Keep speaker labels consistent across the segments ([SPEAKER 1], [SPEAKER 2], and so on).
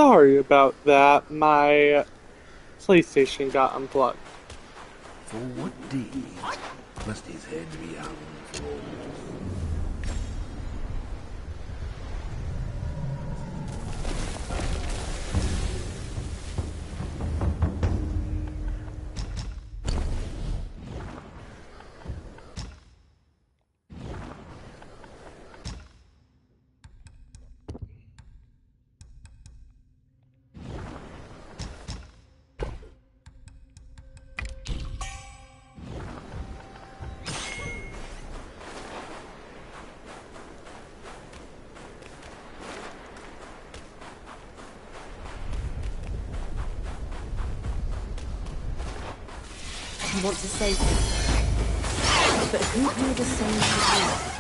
[SPEAKER 1] sorry about that. My PlayStation got unplugged.
[SPEAKER 2] For what deed must his head be out for?
[SPEAKER 3] You want to save him, but who do the same to you?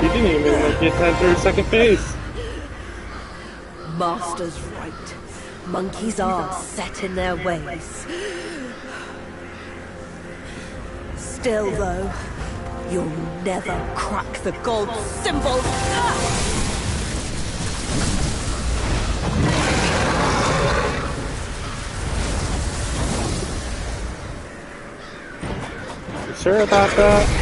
[SPEAKER 1] Didn't even like get to enter second phase.
[SPEAKER 3] Master's right. Monkeys are set in their ways. Still, though, you'll never crack the gold symbol.
[SPEAKER 1] You sure about that?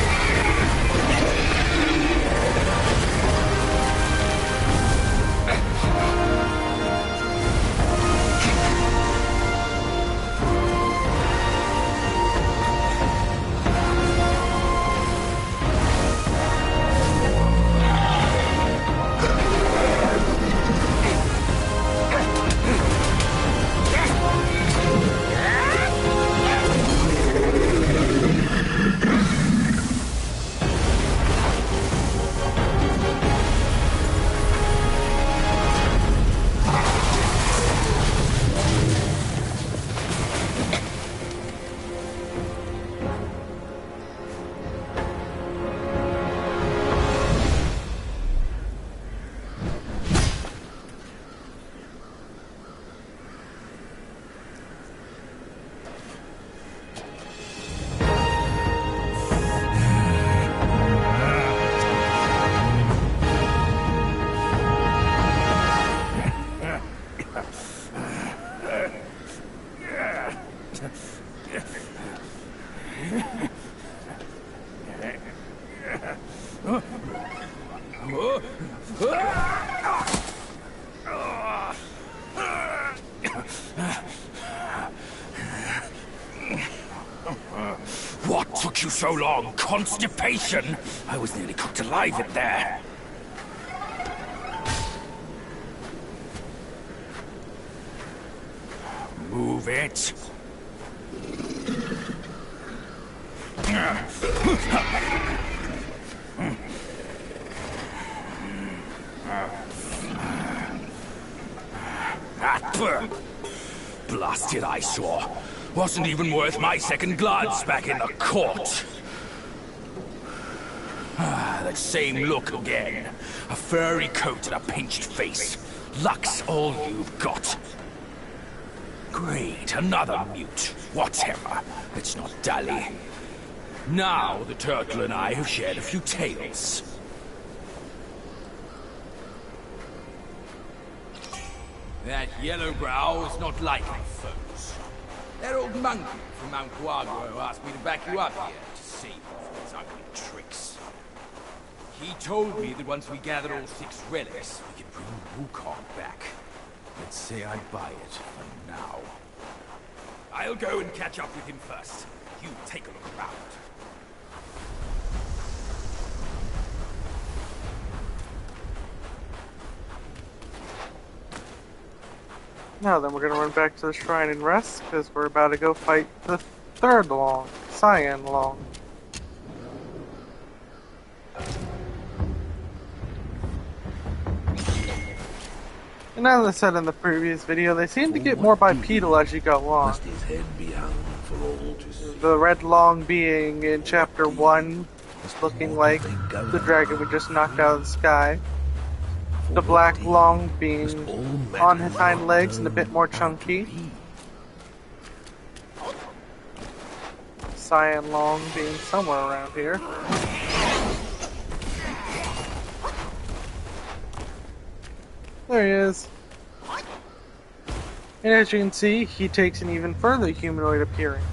[SPEAKER 2] What took you so long? Constipation? I was nearly cooked alive in there. Move it. Blasted eyesore. Wasn't even worth my second glance back in the court. That same look again. A furry coat and a pinched face. Luck's all you've got. Great, another mute. Whatever. Let's not dally. Now the turtle and I have shared a few tales. That yellowbrow is not like my foes. That old monkey from Mount Guaguo asked me to back you up here to save you from his ugly tricks. He told me that once we gather all 6 relics, we can bring Wukong back. Let's say I buy it for now. I'll go and catch up with him first. You take a look around.
[SPEAKER 1] Now then, we're gonna run back to the shrine and rest, because we're about to go fight the third Long, Cyan Long. And as I said in the previous video, they seem to get more bipedal as you go on.
[SPEAKER 2] Must his head be hung for all to see?
[SPEAKER 1] The red Long being in chapter 1, looking like the dragon we just knocked out of the sky. The black Long being on his hind legs and a bit more chunky. Cyan Long being somewhere around here. There he is. And as you can see, he takes an even further humanoid appearance.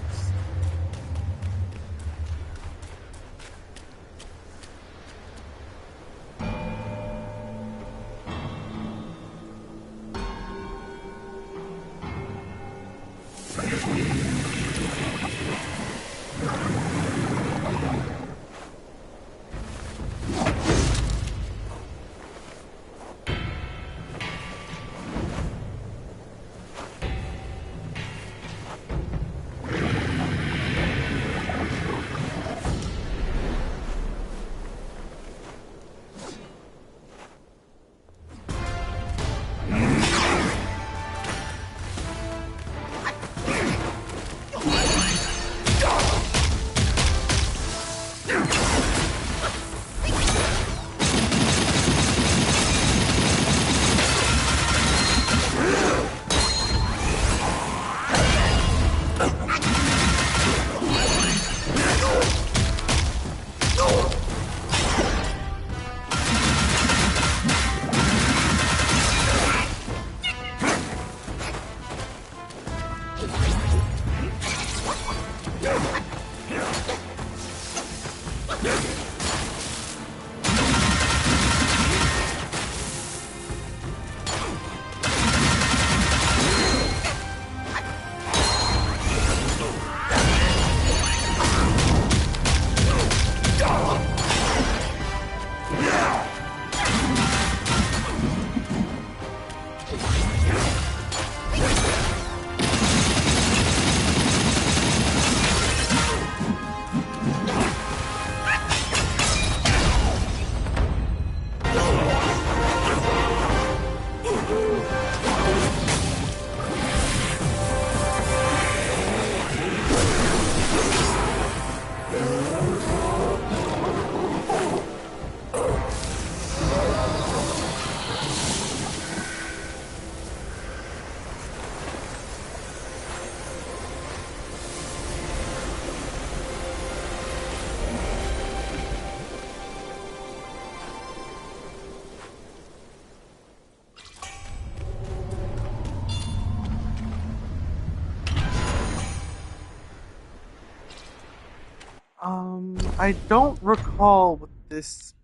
[SPEAKER 1] I don't recall what this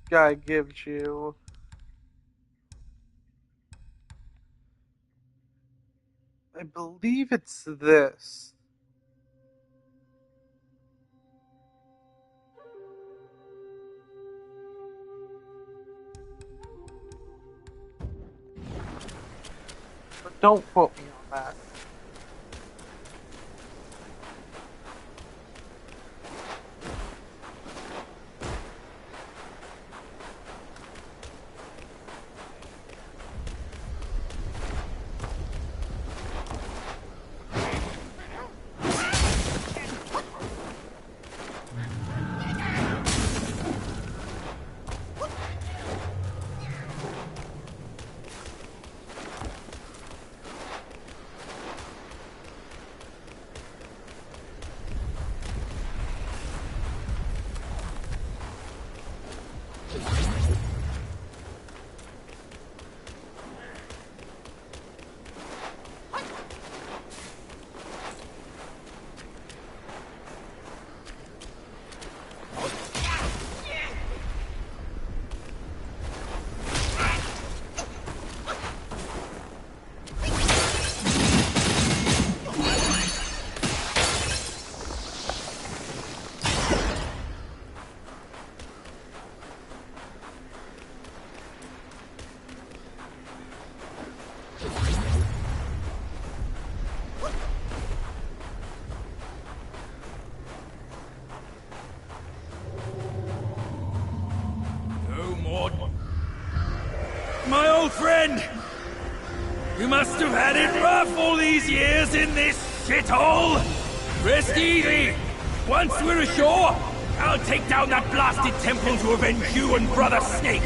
[SPEAKER 1] guy gives you. I believe it's this. but don't quote me on that.
[SPEAKER 2] My old friend! You must have had it rough all these years in this shithole! Rest easy! Once we're ashore, I'll take down that blasted temple to avenge you and Brother Snake!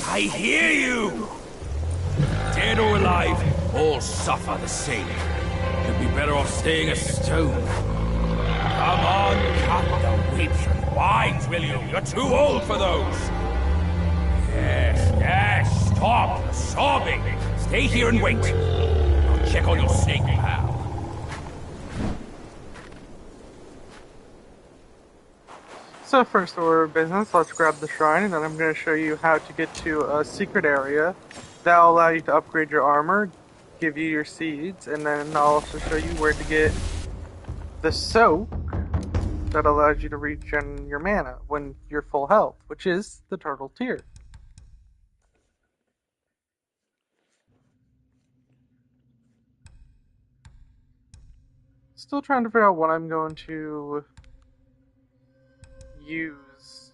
[SPEAKER 2] I hear you! Dead or alive, all suffer the same. You'd be better off staying a stone. Come on, cut the whips and wines, will you? You're too old for those. Yes, stop sobbing. Stay here and wait. I'll check on your snake, pal.
[SPEAKER 1] So first order of business, let's grab the shrine, and then I'm going to show you how to get to a secret area. That'll allow you to upgrade your armor, give you your seeds, and then I'll also show you where to get the soak that allows you to regen your mana when you're full health, which is the turtle tear. Still trying to figure out what I'm going to use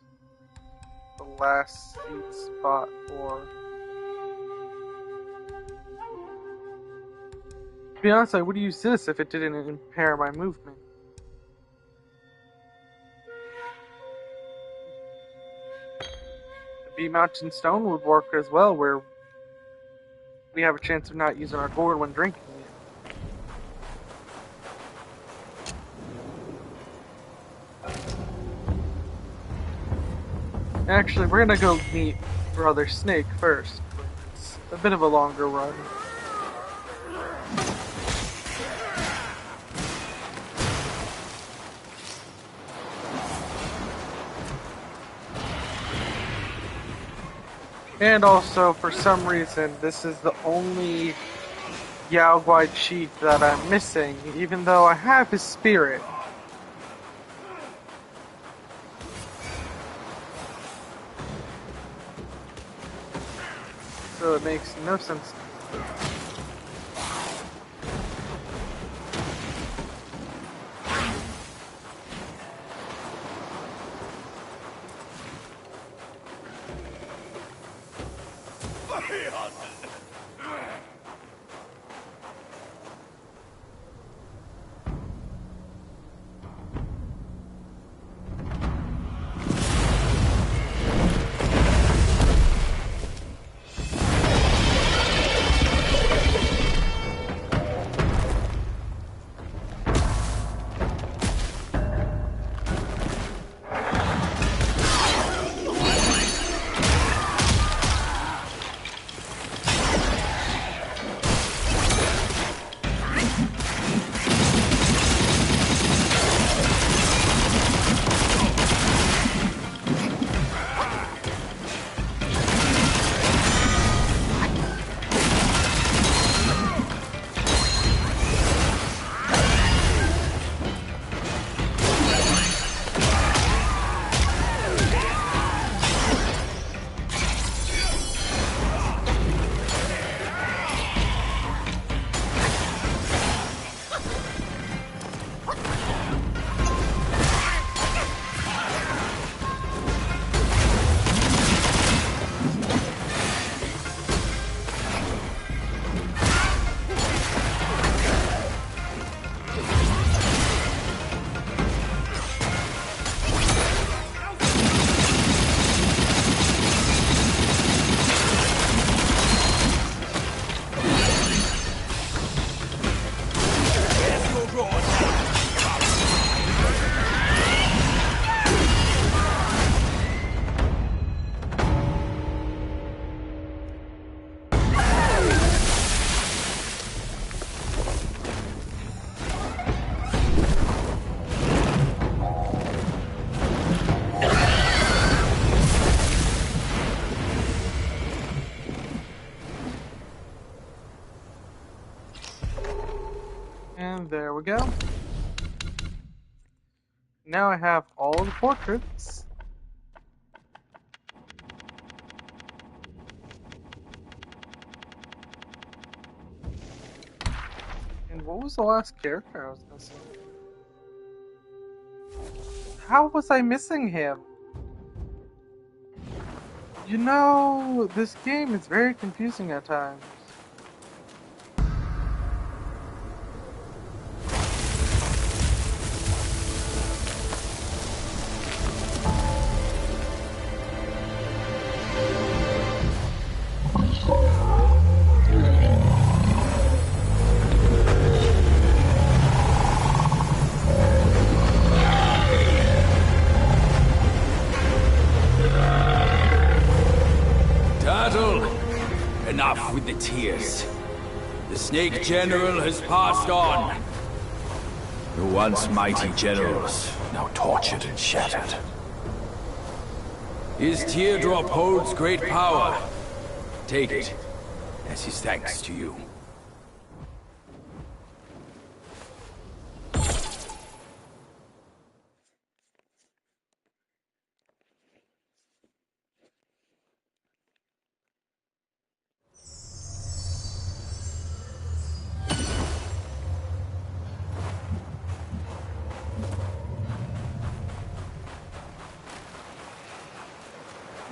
[SPEAKER 1] the last seed spot for. To be honest, I would use this if it didn't impair my movement. The Bee Mountain Stone would work as well, where we have a chance of not using our gourd when drinking it. Actually, we're gonna go meet Brother Snake first. It's a bit of a longer run. And also, for some reason, this is the only Yao Guai chief that I'm missing, even though I have his spirit. So it makes no sense. we go. Now I have all the portraits. And what was the last character I was missing? How was I missing him? You know, this game is very confusing at times.
[SPEAKER 2] Enough with the tears. The Snake General has passed on. The once mighty generals, now tortured and shattered. His teardrop holds great power. Take it as his thanks to you.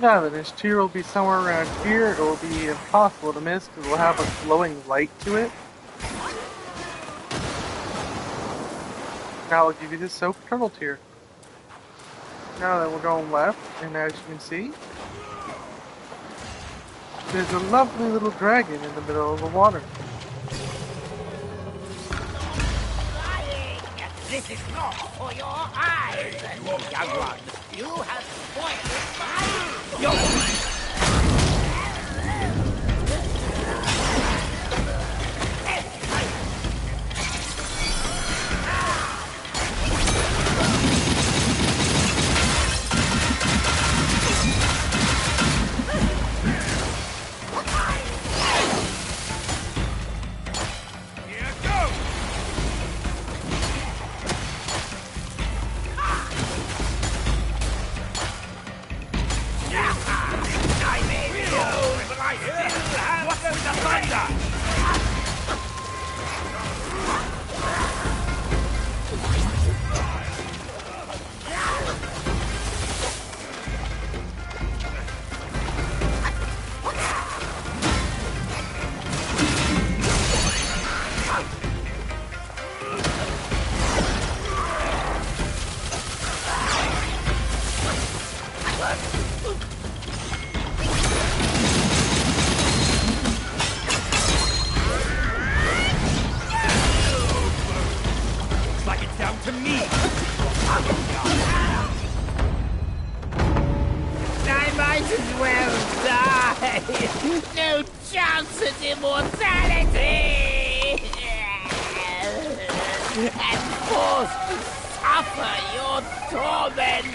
[SPEAKER 1] Now then, his tier will be somewhere around here. It will be impossible to miss because it will have a glowing light to it. Now I'll give you this soap turtle tier. Now then, we're going left, and as you can see, there's a lovely little dragon in the middle of the water.
[SPEAKER 4] This is not for your eyes, young one. You have spoiled my... No chance at immortality! And forced to suffer your torment!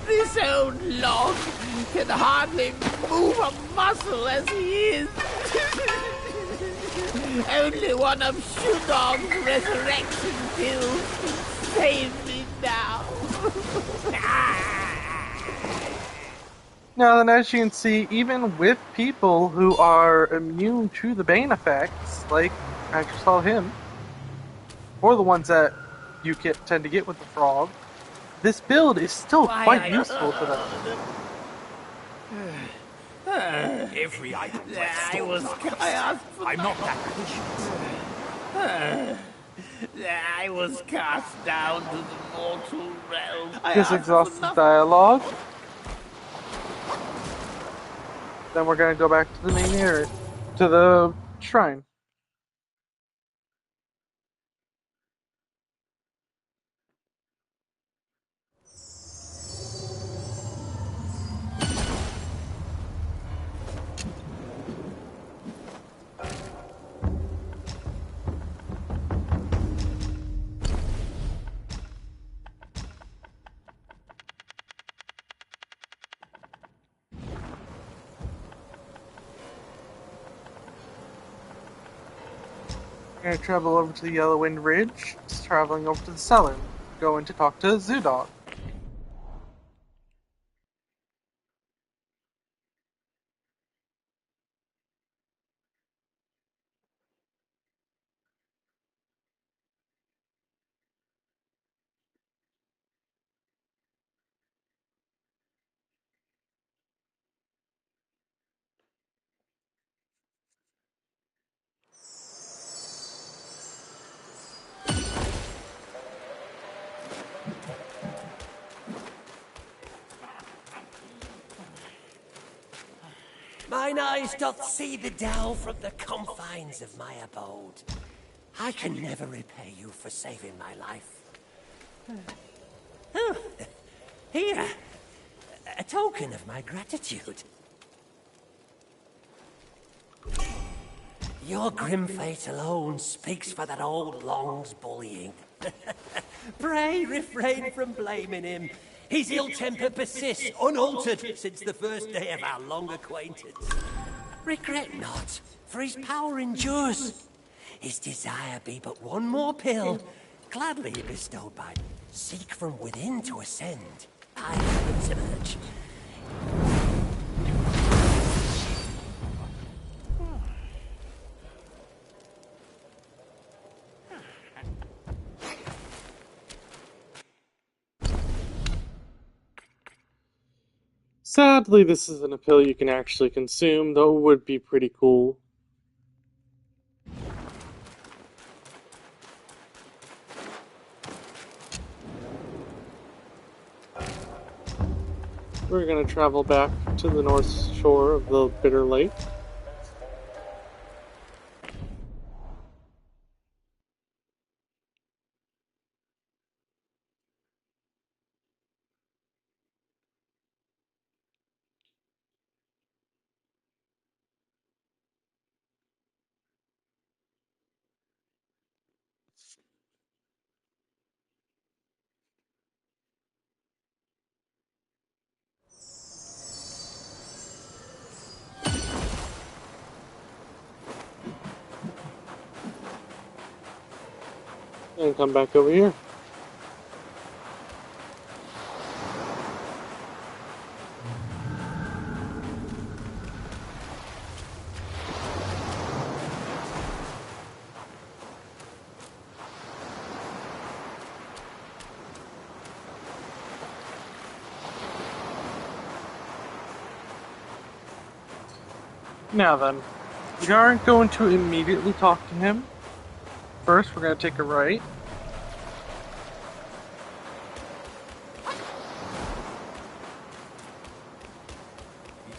[SPEAKER 4] This old log can hardly move a muscle as he is. Only one of Shudog's resurrection pills can save me now.
[SPEAKER 1] Now then, as you can see, even with people who are immune to the Bane effects, like I just saw him, or the ones that you tend to get with the frog, this build is still quite useful to them.
[SPEAKER 2] Every item
[SPEAKER 4] I'm
[SPEAKER 2] not that patient.
[SPEAKER 4] I was cast down to the mortal realm.
[SPEAKER 1] This exhausts the dialogue. Then we're gonna go back to the main area, to the shrine. We're gonna travel over to the Yellow Wind Ridge, traveling over to the cellar, going to talk to Zoodog.
[SPEAKER 5] Mine eyes doth see the dell from the confines of my abode. I can never repay you for saving my life. Oh, here, a token of my gratitude. Your grim fate alone speaks for that old Long's bullying. Pray refrain from blaming him. His ill temper persists unaltered since the first day of our long acquaintance. Regret not, for his power endures. His desire be but one more pill, gladly bestowed by. Seek from within to ascend, I will emerge.
[SPEAKER 1] Sadly, this isn't a pill you can actually consume, though it would be pretty cool. We're gonna travel back to the north shore of the Bitter Lake. And come back over here. Now then, we aren't going to immediately talk to him. First, we're going to take a right.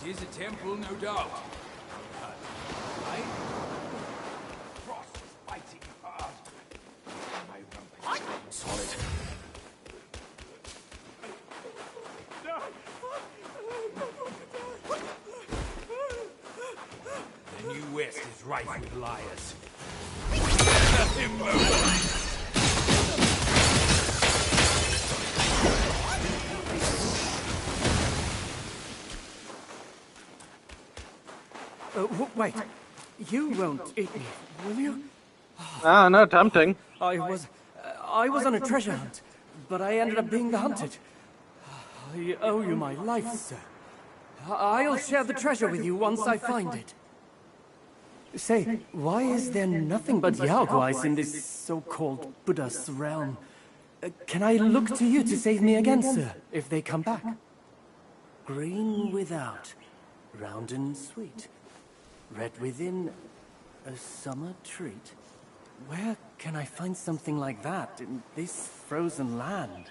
[SPEAKER 2] It is a temple, no doubt. Right? Frost is fighting hard. My rampage is solid. The New West is rife with liars. Let him move!
[SPEAKER 5] Wait, you won't eat me, will you?
[SPEAKER 1] Ah, not tempting.
[SPEAKER 5] I was on a treasure hunt, but I ended up being the hunted. I owe you my life, sir. I'll share the treasure with you once I find it. Say, why is there nothing but Yaoguais in this so-called Buddha's realm? Can I look to you to save me again, sir, if they come back? Green without, round and sweet. Red within, a summer treat. Where can I find something like that in this frozen land?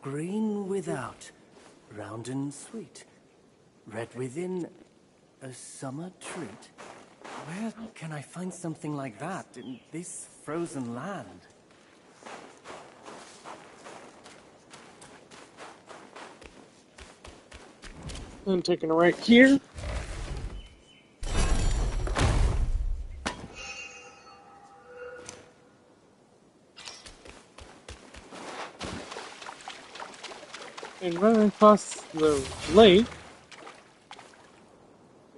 [SPEAKER 5] Green without, round and sweet. Red within, a summer treat. Where can I find something like that in this frozen land?
[SPEAKER 1] And taking a right here. And running across the lake,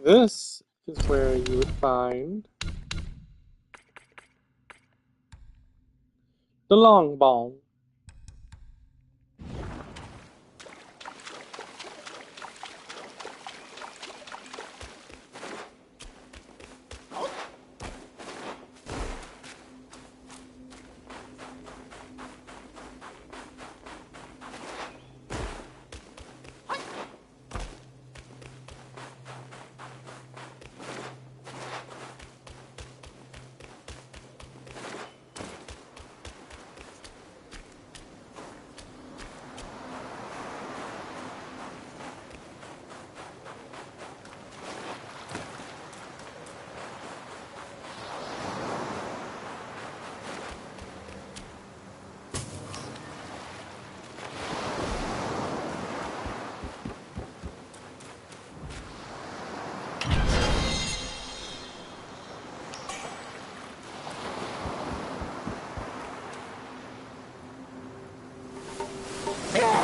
[SPEAKER 1] this is where you would find the long ball.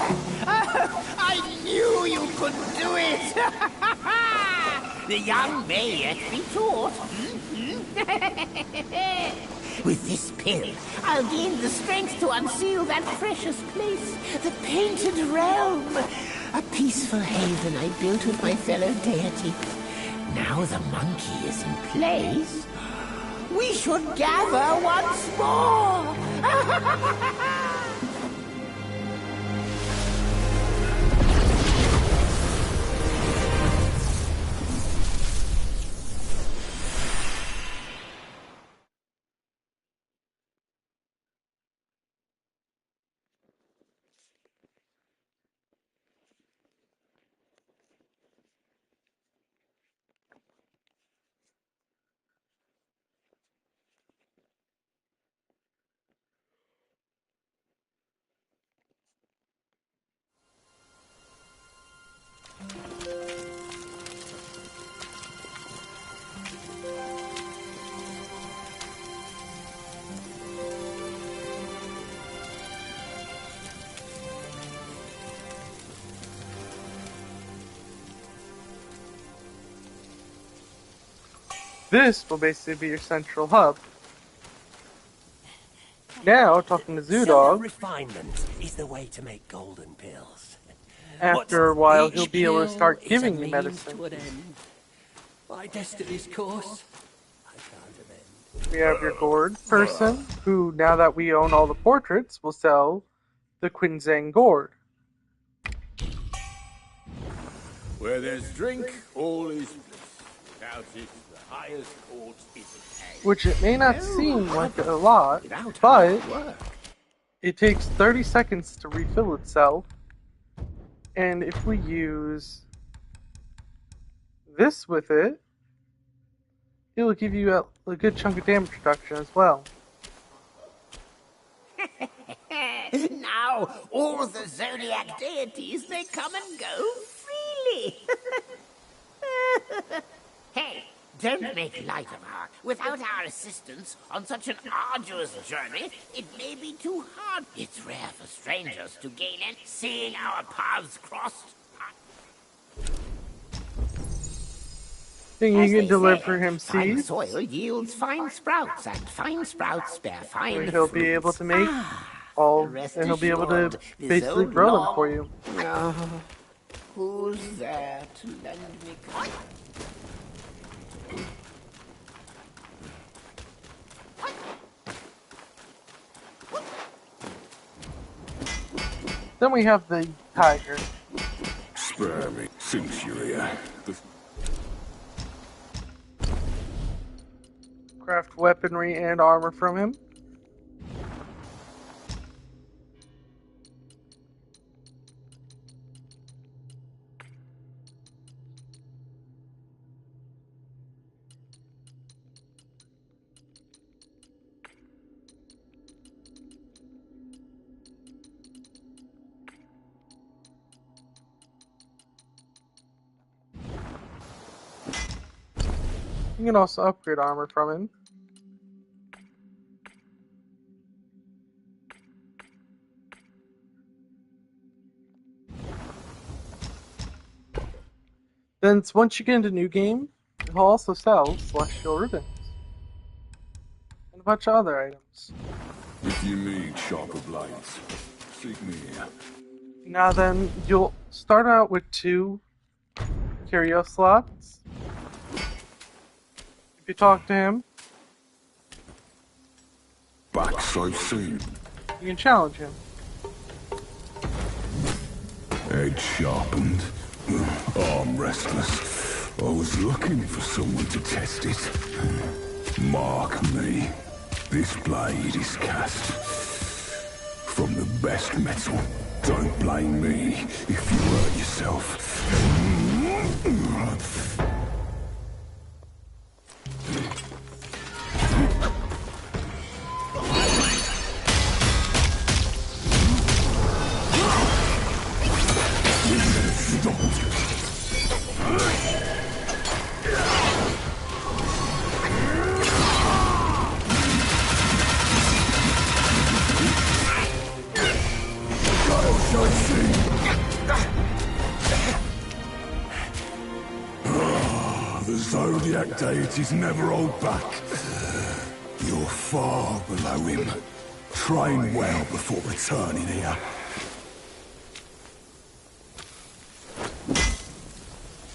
[SPEAKER 4] I knew you could do it! The young may yet be taught. With this pill, I'll gain the strength to unseal that precious place, the painted realm. A peaceful haven I built with my fellow deity. Now the monkey is in place, we should gather once more.
[SPEAKER 1] This will basically be your central hub. Now, talking to Zoodog,
[SPEAKER 6] Self-refinement is the way to make golden pills.
[SPEAKER 1] after a while
[SPEAKER 6] Each
[SPEAKER 1] he'll be able to
[SPEAKER 6] pill
[SPEAKER 1] start
[SPEAKER 6] is
[SPEAKER 1] giving
[SPEAKER 6] a
[SPEAKER 1] you
[SPEAKER 6] means
[SPEAKER 1] medicine.
[SPEAKER 6] to an end. My destiny's course, I can't amend.
[SPEAKER 1] We have your gourd person, who, now that we own all the portraits, will sell the Quinzang gourd.
[SPEAKER 2] Where there's drink, all is bliss. Without it, the highest court is pain.
[SPEAKER 1] Which it may not seem like a lot,
[SPEAKER 4] Without
[SPEAKER 1] but
[SPEAKER 4] hard work.
[SPEAKER 1] it takes 30 seconds to refill itself. And if we use this with it, it'll give you a good chunk of damage reduction as well.
[SPEAKER 4] Now, all the Zodiac deities may come and go freely. Hey, don't make light of her. Without our assistance on such an arduous journey, it may be too hard. It's rare for strangers to gain it, seeing our paths crossed.
[SPEAKER 1] Think
[SPEAKER 4] As
[SPEAKER 1] you can
[SPEAKER 4] they
[SPEAKER 1] deliver
[SPEAKER 4] say,
[SPEAKER 1] him
[SPEAKER 4] fine
[SPEAKER 1] seeds,
[SPEAKER 4] soil yields fine sprouts, and fine sprouts bear fine
[SPEAKER 1] and he'll be able to make all,
[SPEAKER 4] rest
[SPEAKER 1] and he'll be able to
[SPEAKER 4] assured, this
[SPEAKER 1] basically
[SPEAKER 4] old
[SPEAKER 1] grow them
[SPEAKER 4] log-
[SPEAKER 1] for you.
[SPEAKER 4] Who's there to lend me company?
[SPEAKER 1] Then we have the tiger.
[SPEAKER 7] Spare me, Centuria.
[SPEAKER 1] Craft weaponry and armor from him. You can also upgrade armor from him. Then once you get into new game, He'll also sell celestial ribbons and a bunch of other items.
[SPEAKER 7] If you need sharper blades, seek me here.
[SPEAKER 1] Now then, you'll start out with 2 curio slots. If you talk to him,
[SPEAKER 7] Back so soon.
[SPEAKER 1] you can challenge him.
[SPEAKER 7] Edge sharpened. Arm restless. I was looking for someone to test it. Mark me. This blade is cast from the best metal. Don't blame me if you hurt yourself. The Zodiac deities never hold back. You're far below him. Train well before returning here.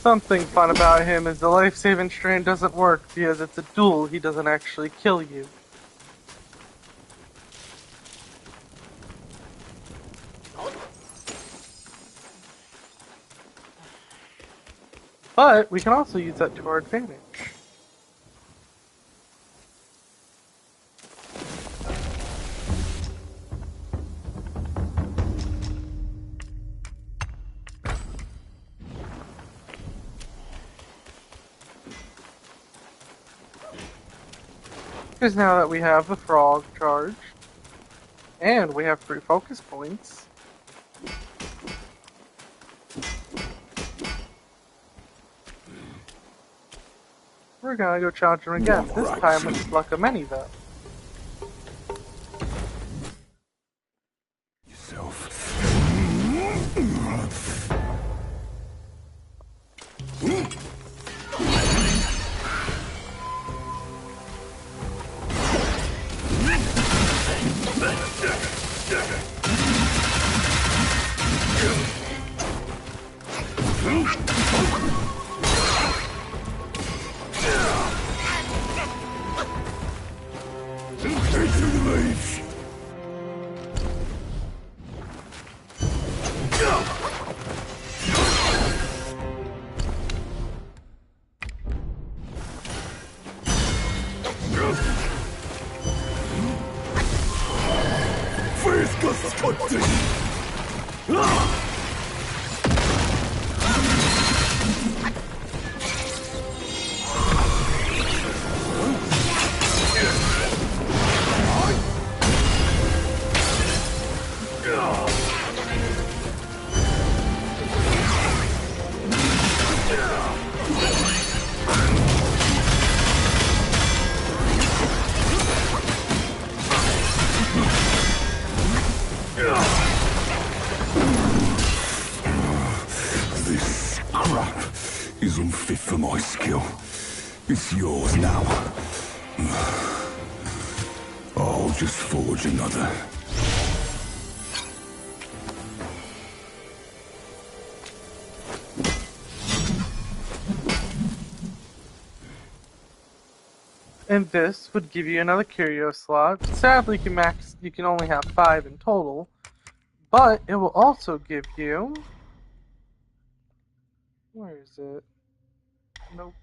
[SPEAKER 1] Something fun about him is the life-saving strain doesn't work because it's a duel, he doesn't actually kill you. But we can also use that to our advantage. Because now that we have the frog charged, and we have 3 focus points, we're gonna go challenge him again. This time with luck of many, though.
[SPEAKER 7] Unfit for my skill. It's yours now. I'll just forge another.
[SPEAKER 1] And this would give you another curio slot. Sadly, you can only have 5 in total, but it will also give you... Where is it? Nope.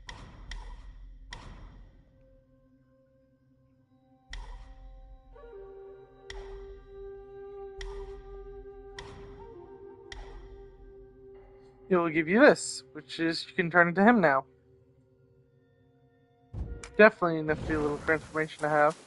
[SPEAKER 1] It will give you this, which is you can turn into him now. Definitely a nifty little transformation to have.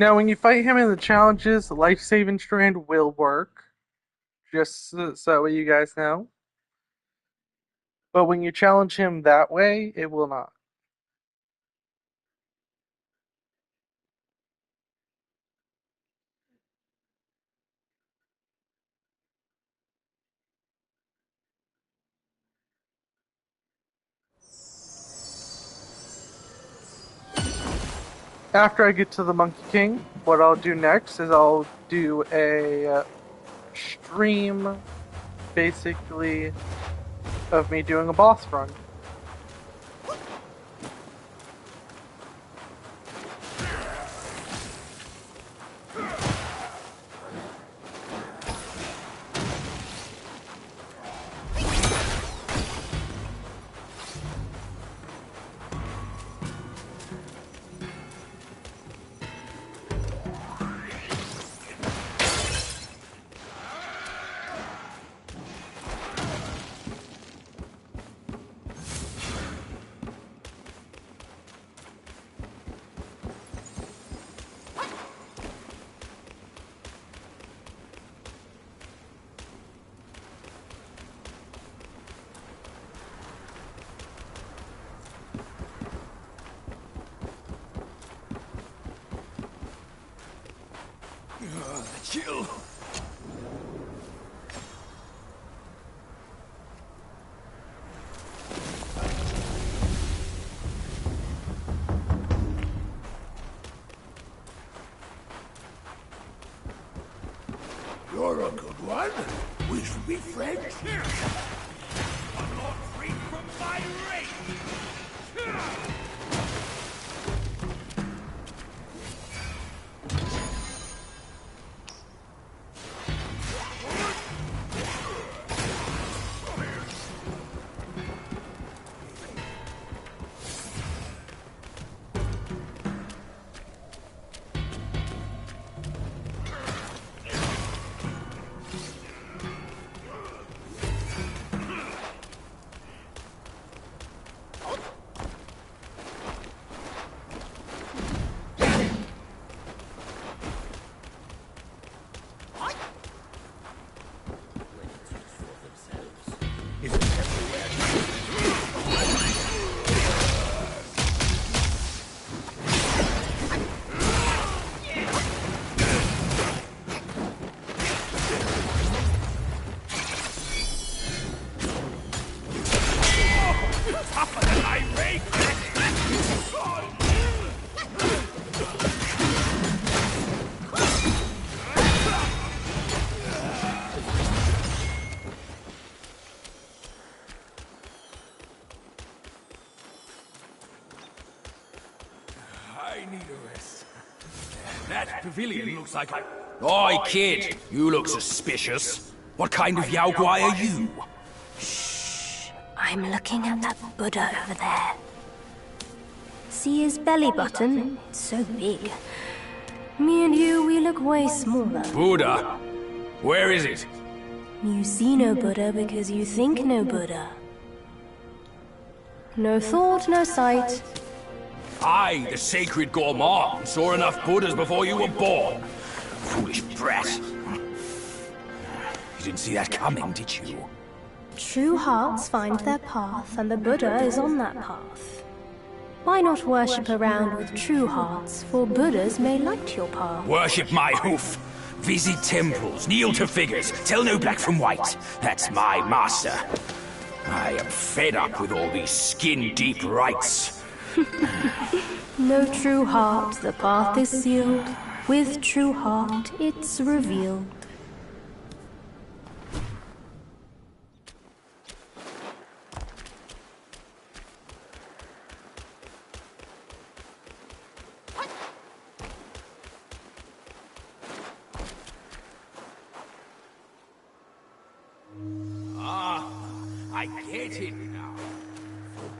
[SPEAKER 1] Now, when you fight him in the challenges, the life-saving strand will work. Just so you guys know. But when you challenge him that way, it will not. After I get to the Monkey King, what I'll do next is I'll do a stream, basically, of me doing a boss run.
[SPEAKER 2] Chill.
[SPEAKER 7] You're a good one. We should be friends.
[SPEAKER 2] I'm not free from my rage. That pavilion looks like a... Oi, kid! You look suspicious. What kind of Yao Guai are you?
[SPEAKER 3] I'm looking at that Buddha over there. See his belly button? It's so big. Me and you, we look way smaller.
[SPEAKER 2] Buddha? Where is it?
[SPEAKER 3] You see no Buddha because you think no Buddha. No thought, no sight.
[SPEAKER 2] I, the sacred gourmand, saw enough Buddhas before you were born. Foolish brat. You didn't see that coming, did you?
[SPEAKER 3] True hearts find their path, and the Buddha is on that path. Why not worship around with true hearts, for Buddhas may light your path.
[SPEAKER 2] Worship my hoof. Visit temples, kneel to figures, tell no black from white. That's my master. I am fed up with all these skin-deep rites.
[SPEAKER 3] No true heart, the path is sealed. With true heart, it's revealed.
[SPEAKER 2] I get it now.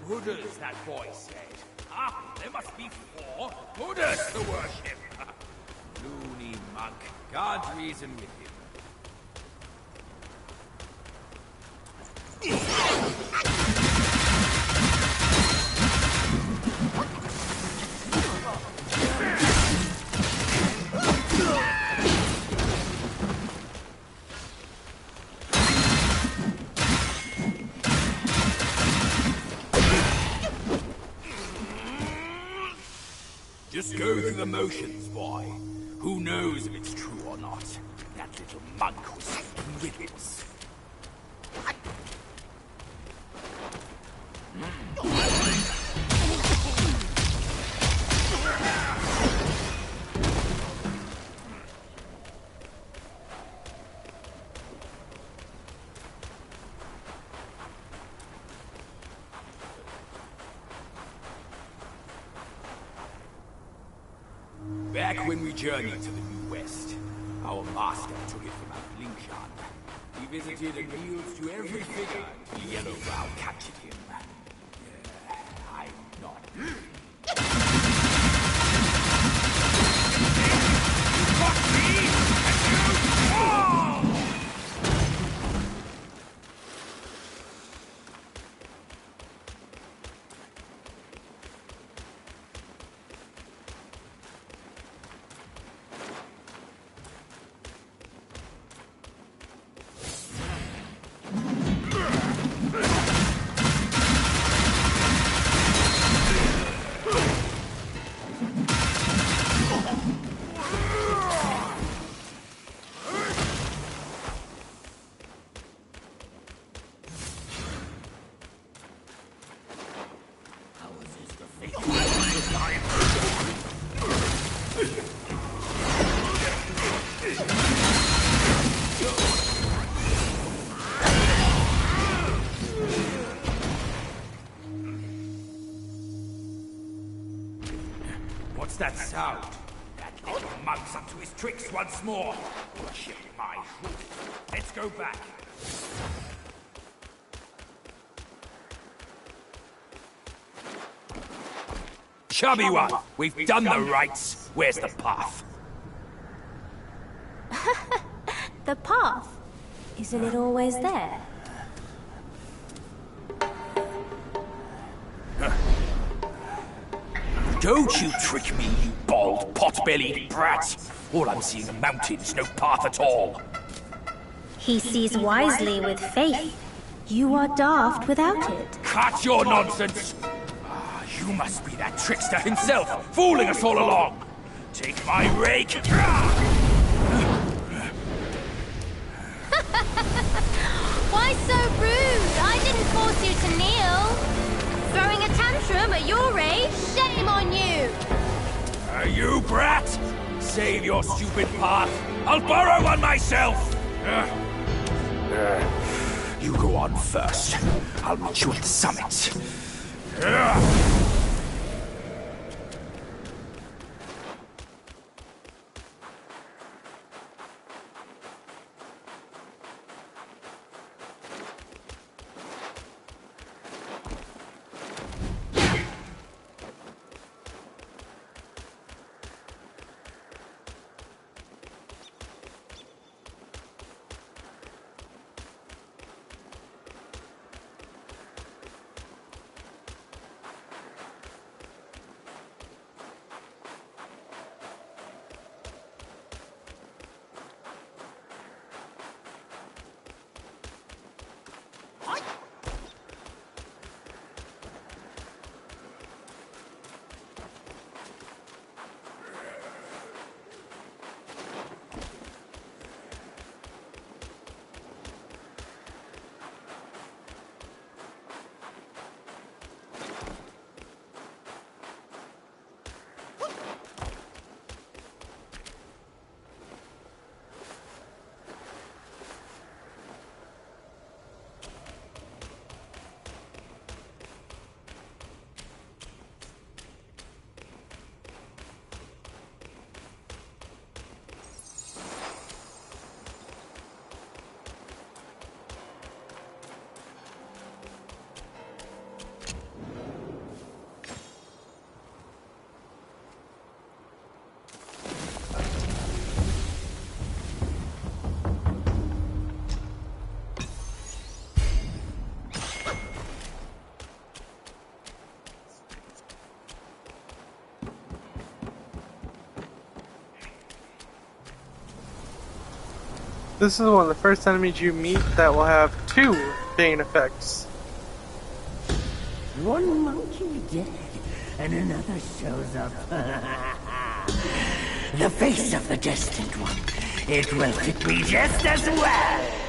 [SPEAKER 2] For Buddhas, that boy said. There must be 4 Buddhas to worship. Loony monk. Can't reason with him. Just go through the motions, boy. Who knows if it's true or not? That little monk was speaking riddles. Back when we journeyed to the New West, our master took it from out Lingshan. He visited and kneeled to every figure until Yellow Brow captured him. I'm not. Fuck me! And you! What's that sound? That little monk's up to his tricks once more. Worship my hood. Let's go back. Chubby one, we've done the rites. Where's the path?
[SPEAKER 3] The path? Isn't it always there?
[SPEAKER 2] Don't you trick me, you bald, pot-bellied brat! All I'm seeing are mountains, no path at all.
[SPEAKER 3] He sees wisely with faith. You are daft without it.
[SPEAKER 2] Cut your nonsense! You must be that trickster himself, fooling us all along! Take my rake!
[SPEAKER 3] Why so rude? I didn't force you to kneel. Throwing a tantrum at your age? Shame on you!
[SPEAKER 2] You brat! Save your stupid path! I'll borrow one myself! You go on first. I'll meet you at the summit.
[SPEAKER 1] This is one of the first enemies you meet that will have 2 Bane effects.
[SPEAKER 4] One monkey dead. and another shows up. The face of the destined one. It will fit me just as well.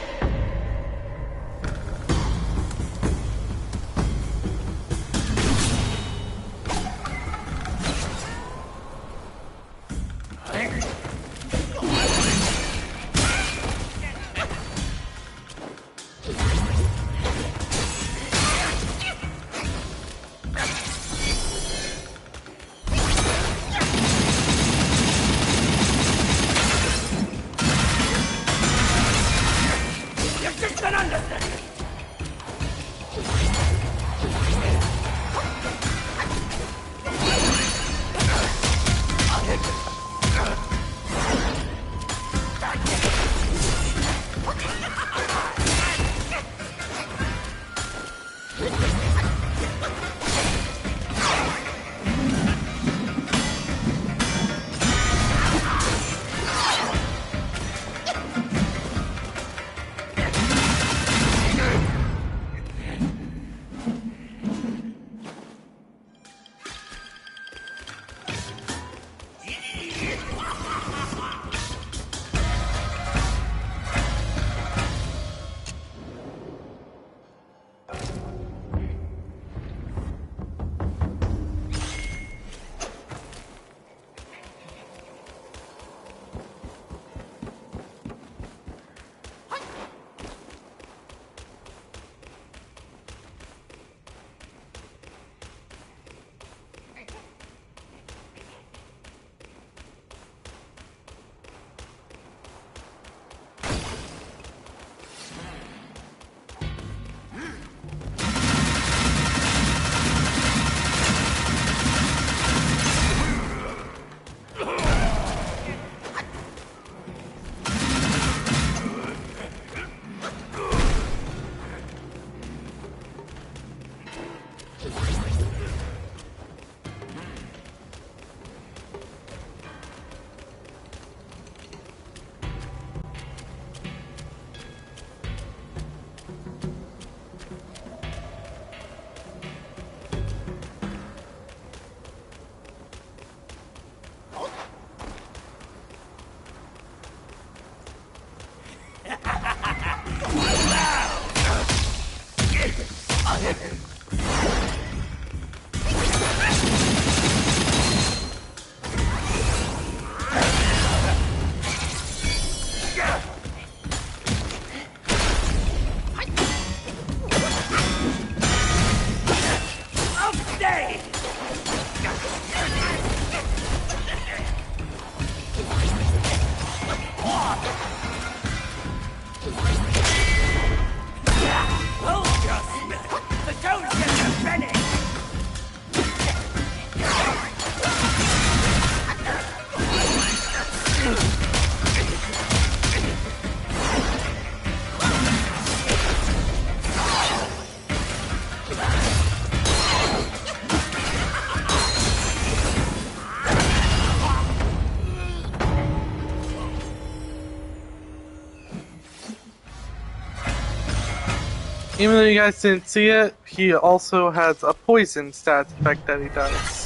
[SPEAKER 1] Even though you guys didn't see it, he also has a poison stat effect that he does.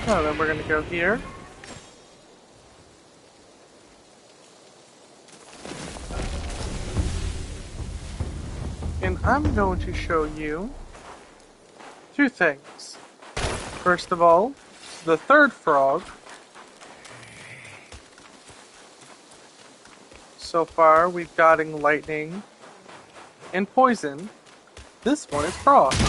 [SPEAKER 1] Now then we're going to go here. And I'm going to show you two things. First of all, the third frog. So far, we've gotten lightning and poison. This one is frost.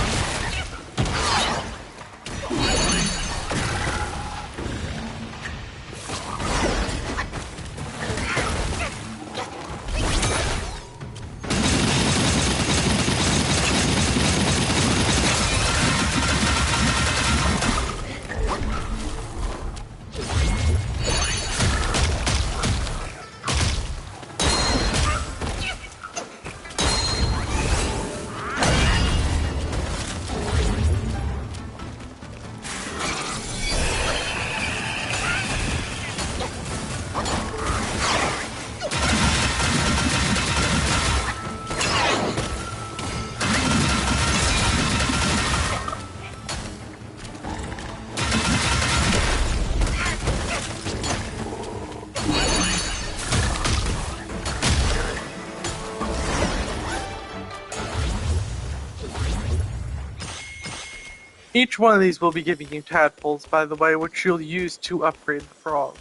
[SPEAKER 1] Each one of these will be giving you tadpoles, by the way, which you'll use to upgrade the frog.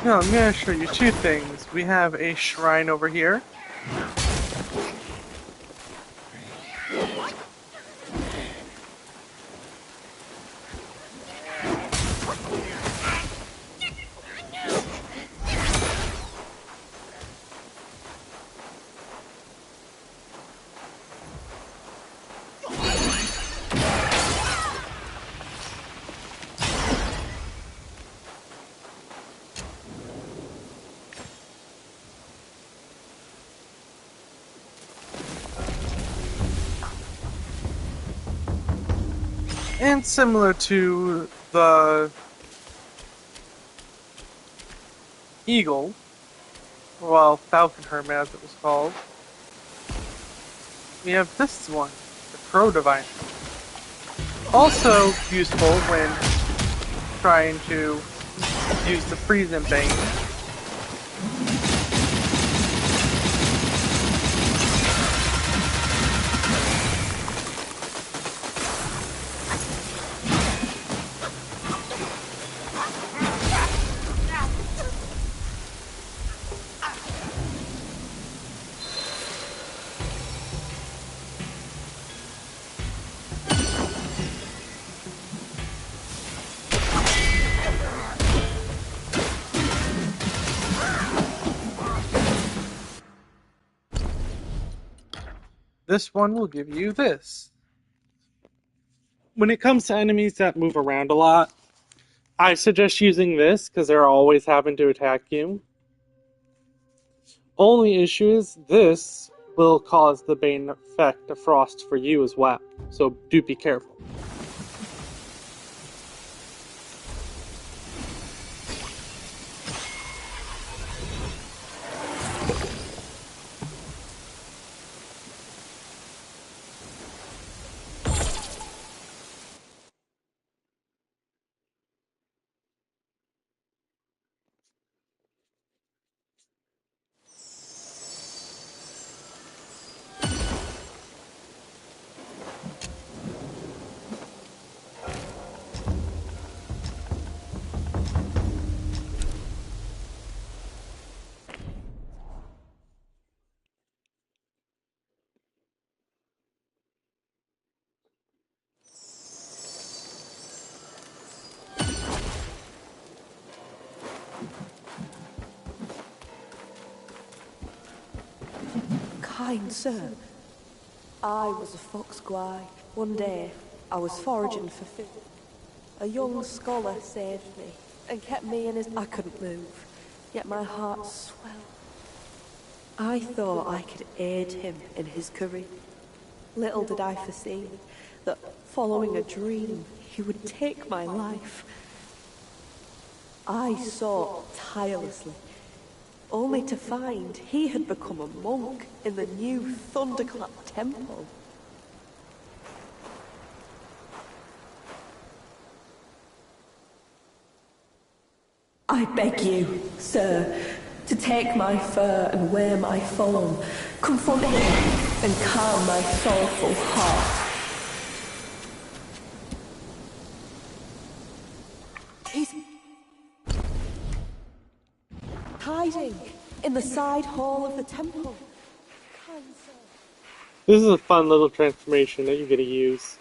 [SPEAKER 1] Now, I'm going to show you two things. We have a shrine over here. And similar to the eagle, well, falcon hermit as it was called, we have this one, the crow diviner. Also useful when trying to use the freezing bane. This one will give you this. When it comes to enemies that move around a lot, I suggest using this because they're always having to attack you. Only issue is this will cause the Bane effect of Frost for you as well, so do be careful.
[SPEAKER 8] Kind sir, I was a fox squire. One day, I was foraging for food. A young scholar saved me and kept me in his... I couldn't move, yet my heart swelled. I thought I could aid him in his career. Little did I foresee that, following a dream, he would take my life. I sought tirelessly, only to find he had become a monk in the new Thunderclap Temple. I beg you, sir, to take my fur and wear my form, confront him and calm my sorrowful heart. He's hiding in the side hall of the temple. Kind sir.
[SPEAKER 1] This is a fun little transformation that you get to use.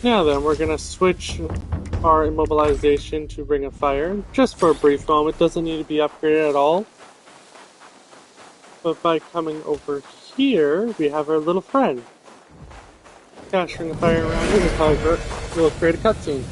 [SPEAKER 1] Now then, we're gonna switch our immobilization to Ring of Fire, just for a brief moment. Doesn't need to be upgraded at all. But by coming over here, we have our little friend. Cast Ring of Fire around here, we'll create a cutscene.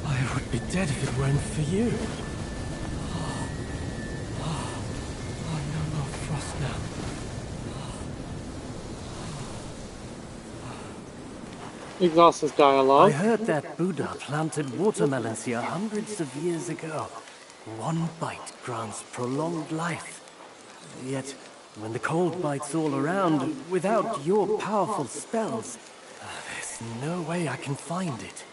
[SPEAKER 5] I would be dead if it weren't for you. No more frost now.
[SPEAKER 1] Exhaustus dialogue.
[SPEAKER 5] I heard that Buddha planted watermelons here hundreds of years ago. One bite grants prolonged life. Yet, when the cold bites all around, without your powerful spells, there's no way I can find it.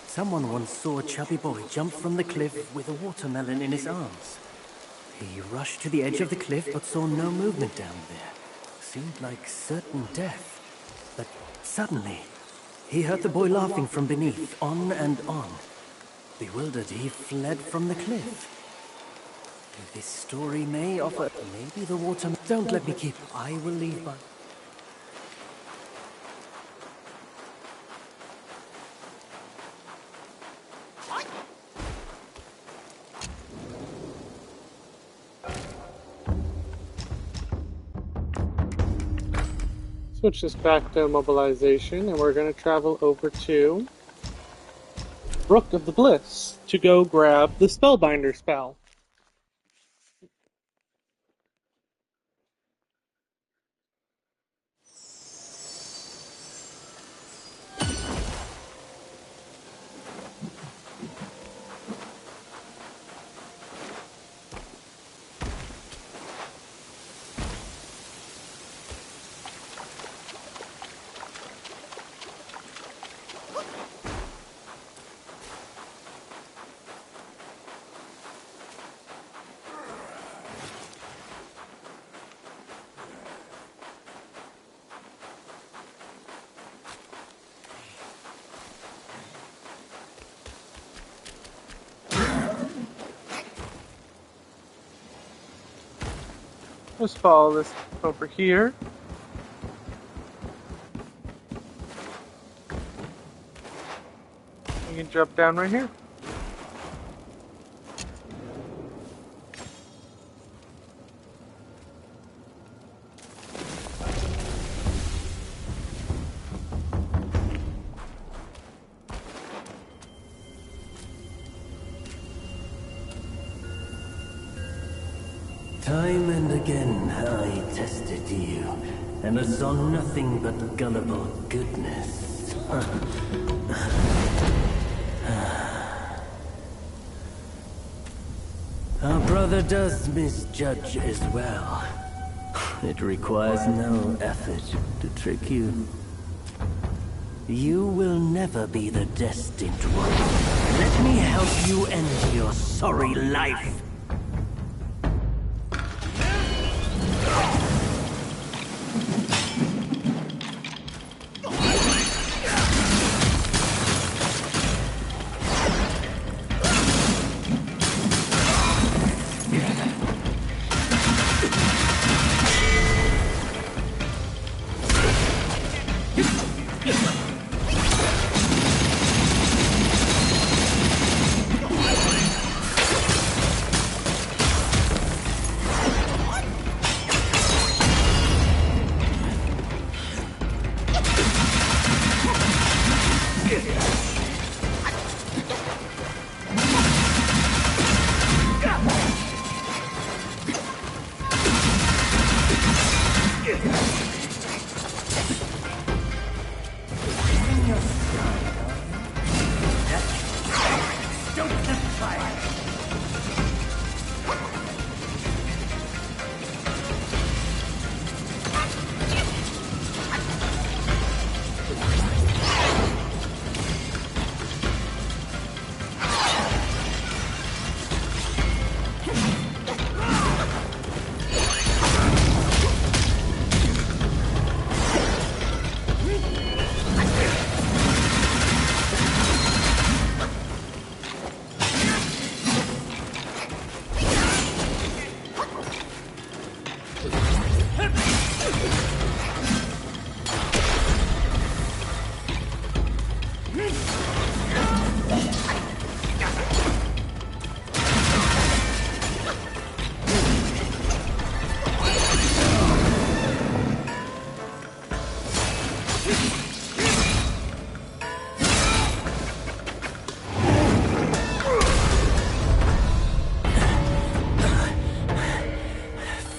[SPEAKER 5] Someone once saw a chubby boy jump from the cliff with a watermelon in his arms. He rushed to the edge of the cliff but saw no movement down there. Seemed like certain death. But suddenly, he heard the boy laughing from beneath, on and on. Bewildered, he fled from the cliff. This story may offer... Maybe the watermelon... Don't let me keep... I will leave my...
[SPEAKER 1] Switch this back to mobilization, and we're going to travel over to Brook of the Bliss to go grab the Spellbinder spell. Let's follow this over here. You can jump down right here.
[SPEAKER 6] Time and again I tested you, and I saw nothing but gullible goodness. Our brother does misjudge as well. It requires no effort to trick you. You will never be the destined one. Let me help you end your sorry life.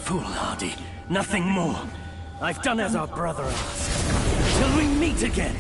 [SPEAKER 5] Foolhardy, nothing more. I've done as our brother asked. Till we meet again.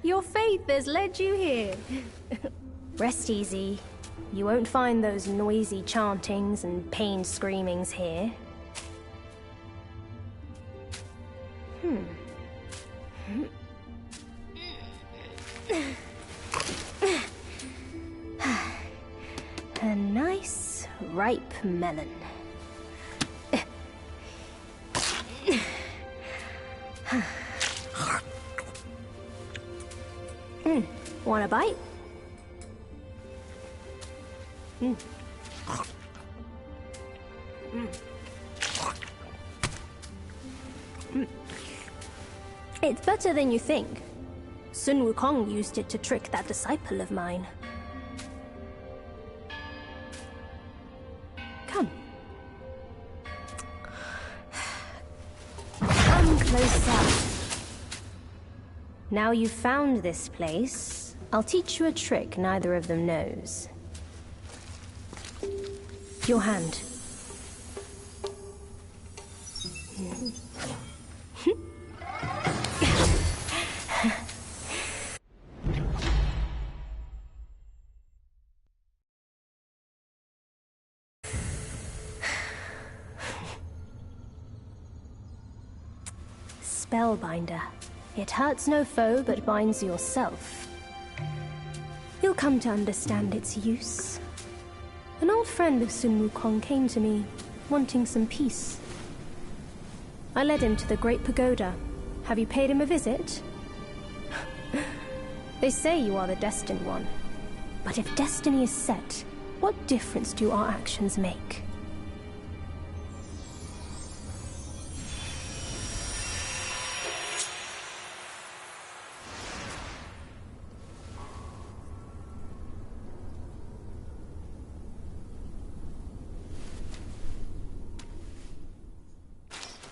[SPEAKER 3] Your faith has led you here. Rest easy. You won't find those noisy chantings and pain screamings here. A nice, ripe melon. Want a bite? It's better than you think. Sun Wukong used it to trick that disciple of mine. Come. Come closer. Now you've found this place, I'll teach you a trick neither of them knows. Your hand. Spellbinder. It hurts no foe, but binds yourself. You'll come to understand its use. An old friend of Sun Wukong came to me wanting some peace. I led him to the Great Pagoda. Have you paid him a visit? They say you are the Destined One. But if destiny is set, what difference do our actions make?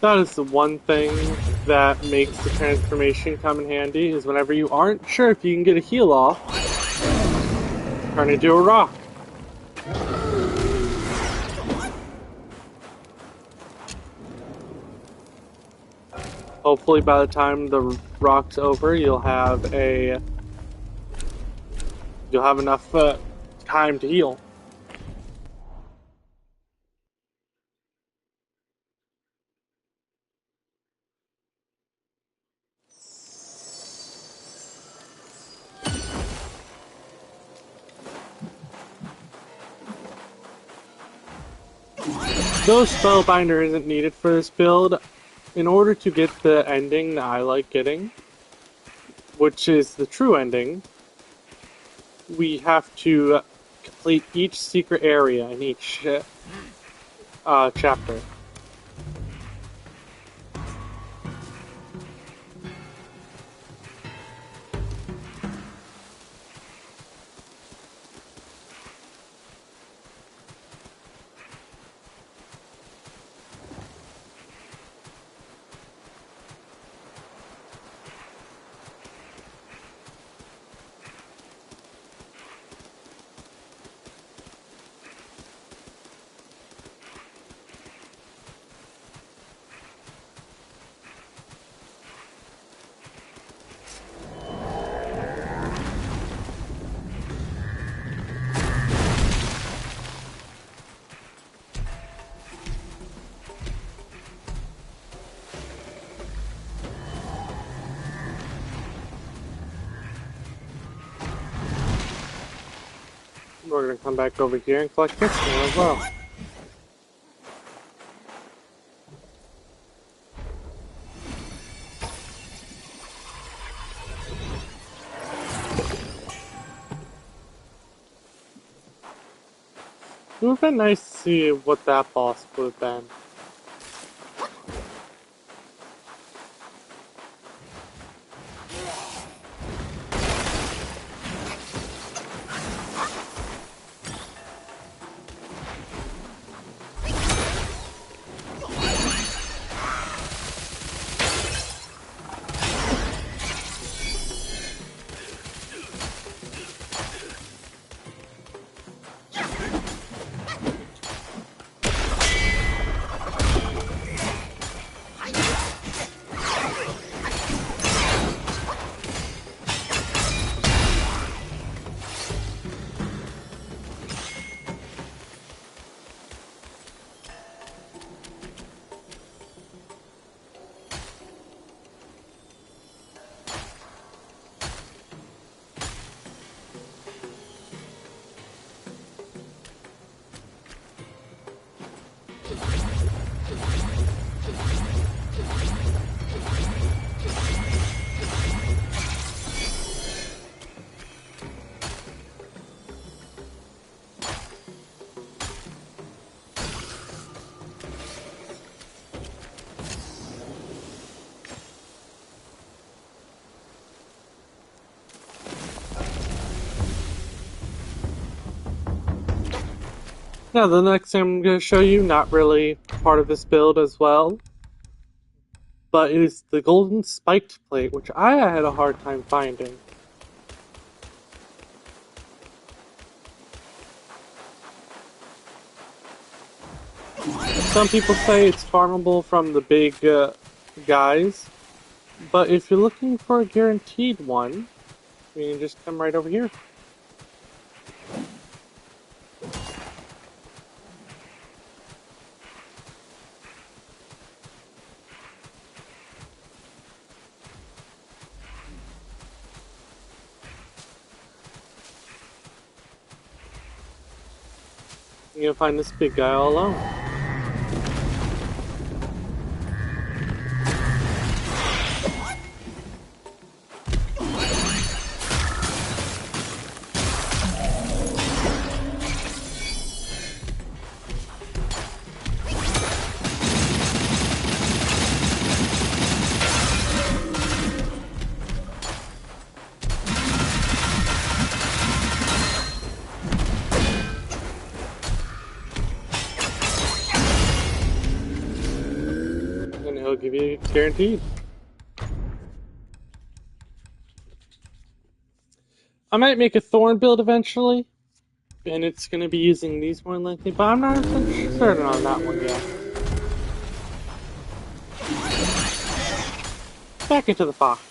[SPEAKER 1] That is the one thing that makes the transformation come in handy, is whenever you aren't sure if you can get a heal off, turn into a rock. Hopefully by the time the rock's over, you'll have enough time to heal. Though Spellbinder isn't needed for this build, in order to get the ending that I like getting, which is the true ending, we have to complete each secret area in each chapter. We're going to come back over here and collect this one as well. It would have been nice to see what that boss would have been. Now the next thing I'm going to show you, not really part of this build as well, but it is the golden spiked plate, which I had a hard time finding. Some people say it's farmable from the big guys, but if you're looking for a guaranteed one, you can just come right over here. You're gonna find this big guy all alone. he'll give you, it's guaranteed. I might make a Thorn build eventually, and it's going to be using these more likely, but I'm not certain on that one yet. Back into the fox.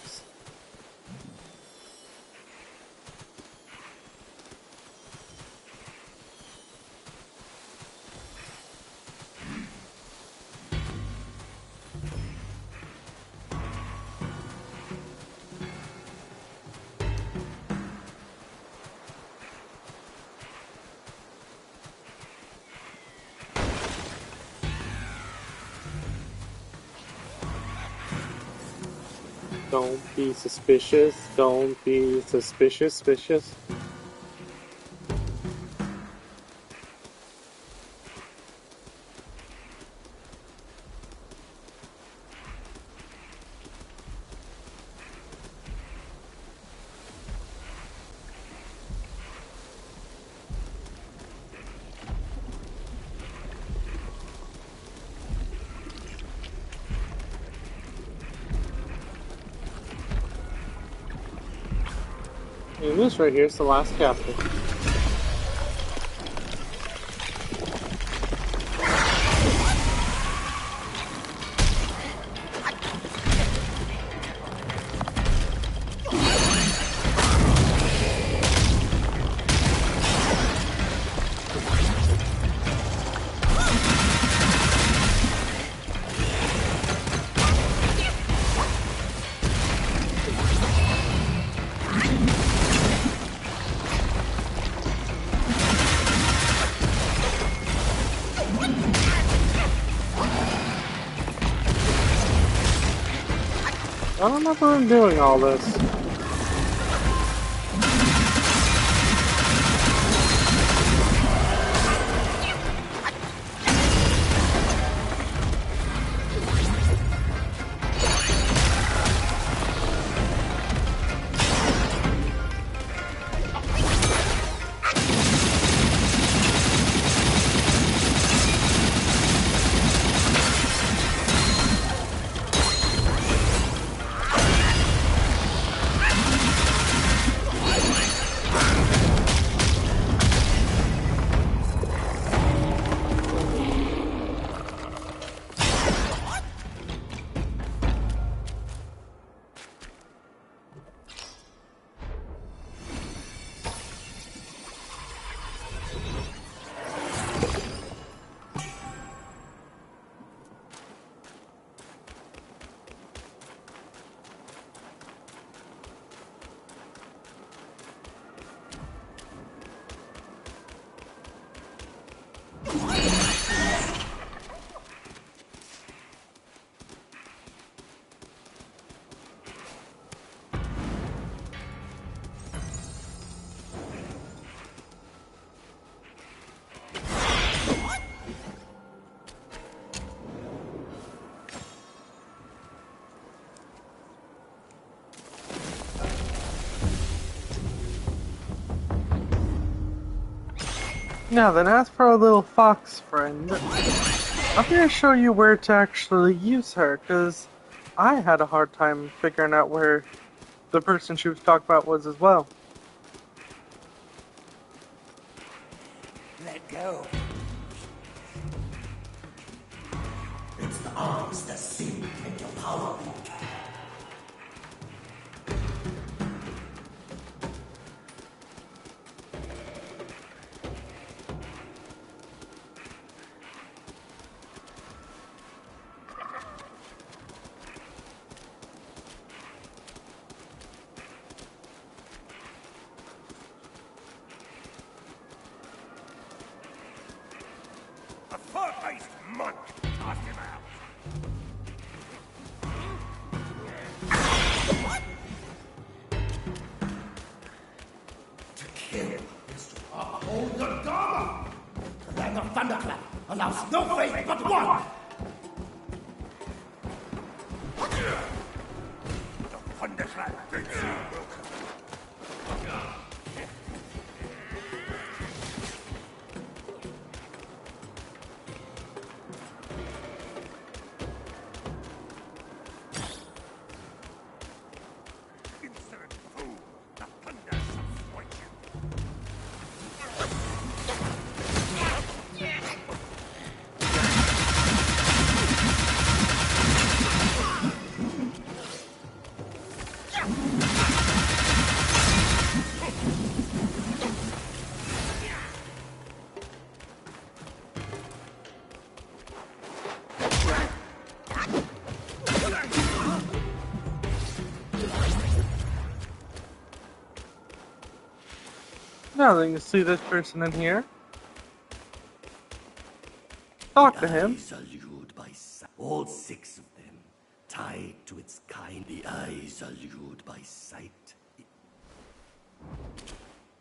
[SPEAKER 1] Don't be suspicious. Don't be suspicious. And this right here is the last chapter. I don't remember him doing all this. Now then, as for our little fox friend, I'm going to show you where to actually use her, because I had a hard time figuring out where the person she was talking about was as well.
[SPEAKER 4] Let go. It's the arms that sing and your power.
[SPEAKER 9] A fur-faced monk! Toss him out!
[SPEAKER 4] To kill is to uphold the Dharma. The land of Thunderclap allows no faith but one.
[SPEAKER 9] The Thunderclap bids you welcome.
[SPEAKER 1] Nothing to see this person in here. Talk to him.
[SPEAKER 10] Eyes are lured by sight. All 6 of them, tied to its kind. The eyes are lured by sight.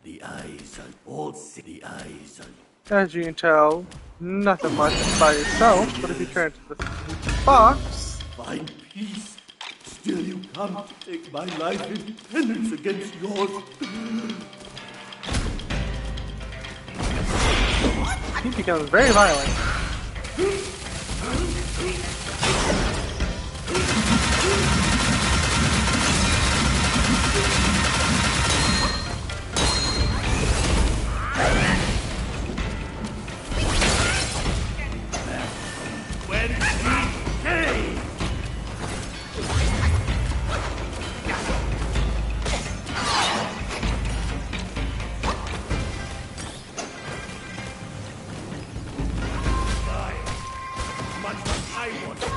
[SPEAKER 10] The eyes are all 6. The eyes are.
[SPEAKER 1] As you can tell, nothing much by yourself, but if you turn to the box,
[SPEAKER 10] Find peace. Still you come to take my life in penance against yours.
[SPEAKER 1] he becomes very violent.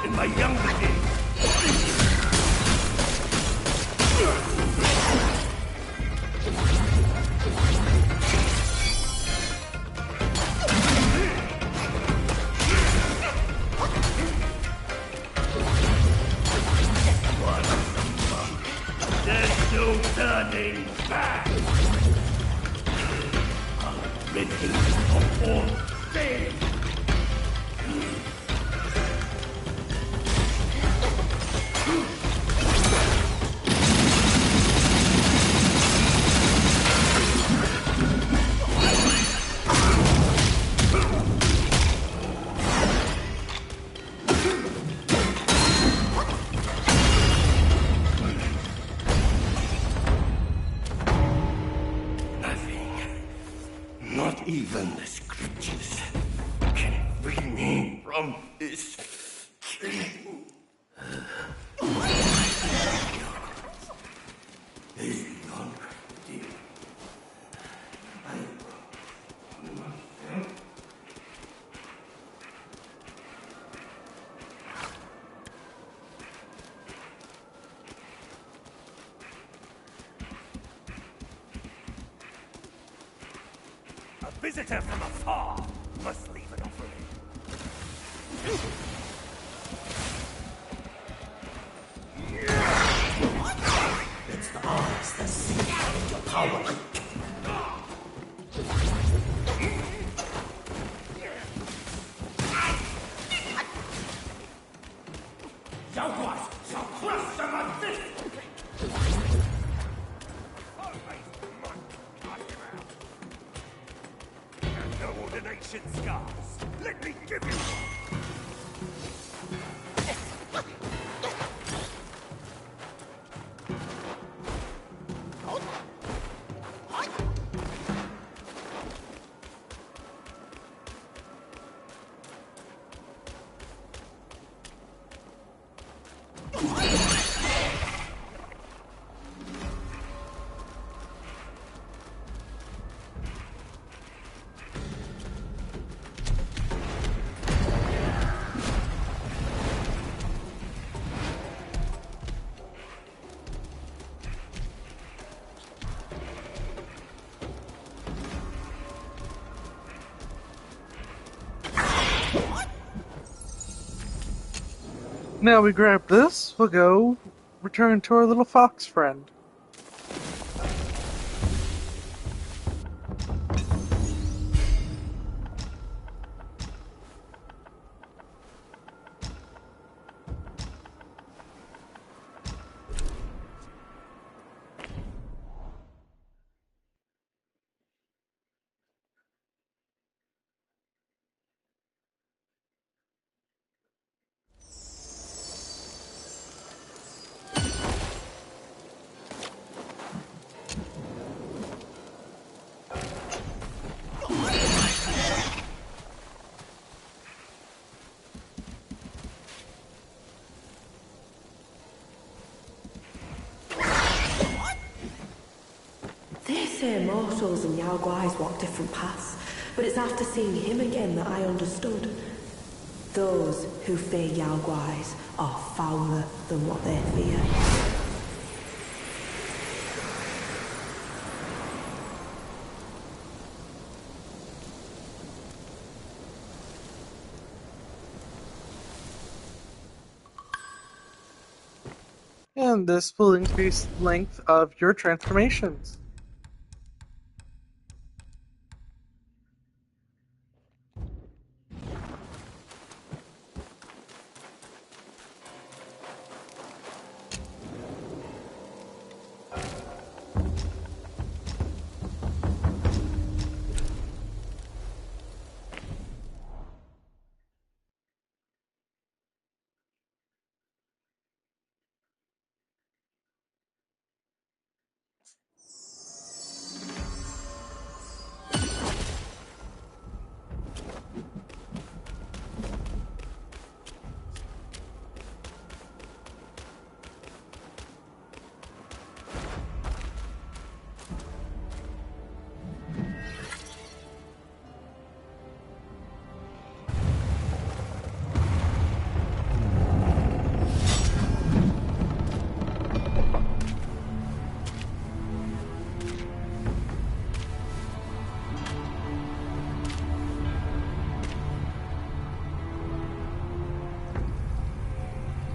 [SPEAKER 9] In my younger days. There's no turning back. I'm ready for all things.
[SPEAKER 10] Even the scriptures can free me from this killing. Is beyond dear.
[SPEAKER 9] A visitor from afar must leave an offering.
[SPEAKER 10] It's the eyes that see your power.
[SPEAKER 9] Jaguars shall crush them on this! No ordination scars. Let me give you one.
[SPEAKER 1] Now we grab this, we'll go return to our little fox friend.
[SPEAKER 8] They say mortals and Yao Guais walk different paths, but it's after seeing him again that I understood. Those who fear Yao Guais are fouler than what they fear.
[SPEAKER 1] And this will increase the length of your transformations.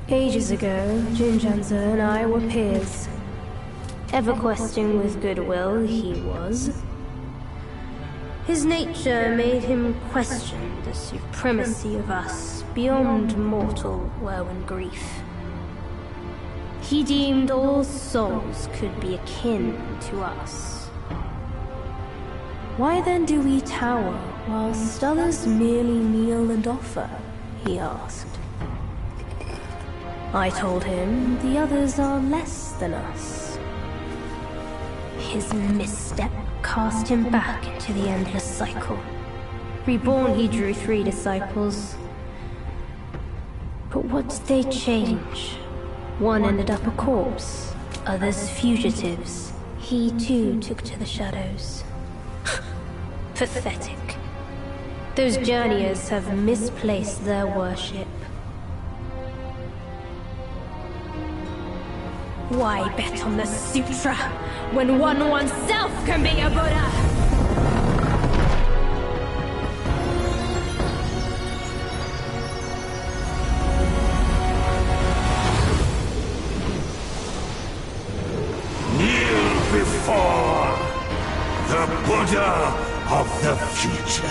[SPEAKER 3] Ages ago, Jinjanza and I were peers. Ever questing with goodwill, he was. His nature made him question the supremacy of us beyond mortal woe and grief. He deemed all souls could be akin to us. Why then do we tower whilst others merely kneel and offer? He asked. I told him the others are less than us. His misstep cast him back into the endless cycle. Reborn, he drew 3 disciples. But what did they change? One ended up a corpse, others fugitives. He too took to the shadows. Pathetic. Those journeyers have misplaced their worship. Why bet on the sutra when one oneself can be a Buddha?
[SPEAKER 7] Kneel before the Buddha of the future.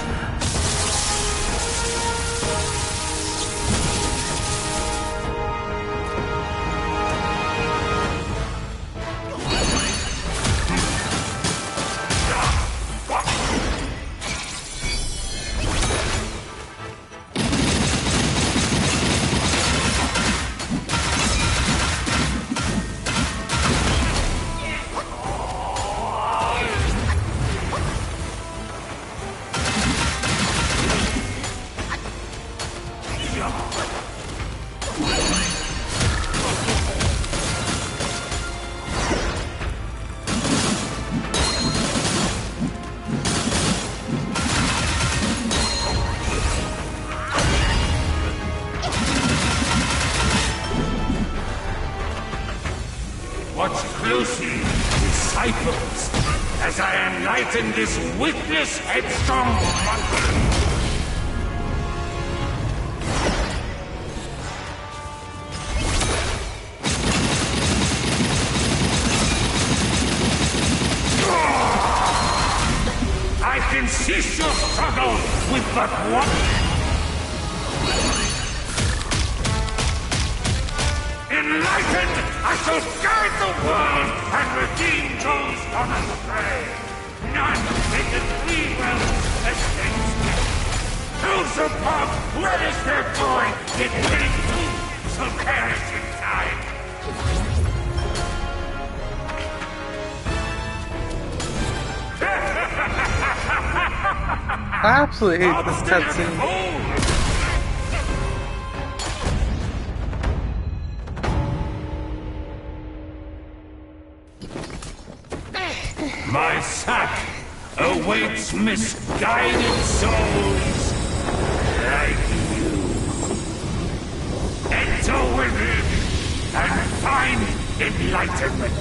[SPEAKER 7] Watch closely, disciples, as I enlighten this witless, headstrong monkey. I can cease your struggle with but one. Enlightened, I shall guide the world and redeem those gone astray. None taken free will escapes me. Those above, where is their joy in winning too, so perish in time.
[SPEAKER 1] I absolutely hate this cutscene.
[SPEAKER 7] My sack awaits misguided souls like you. Enter within and find enlightenment.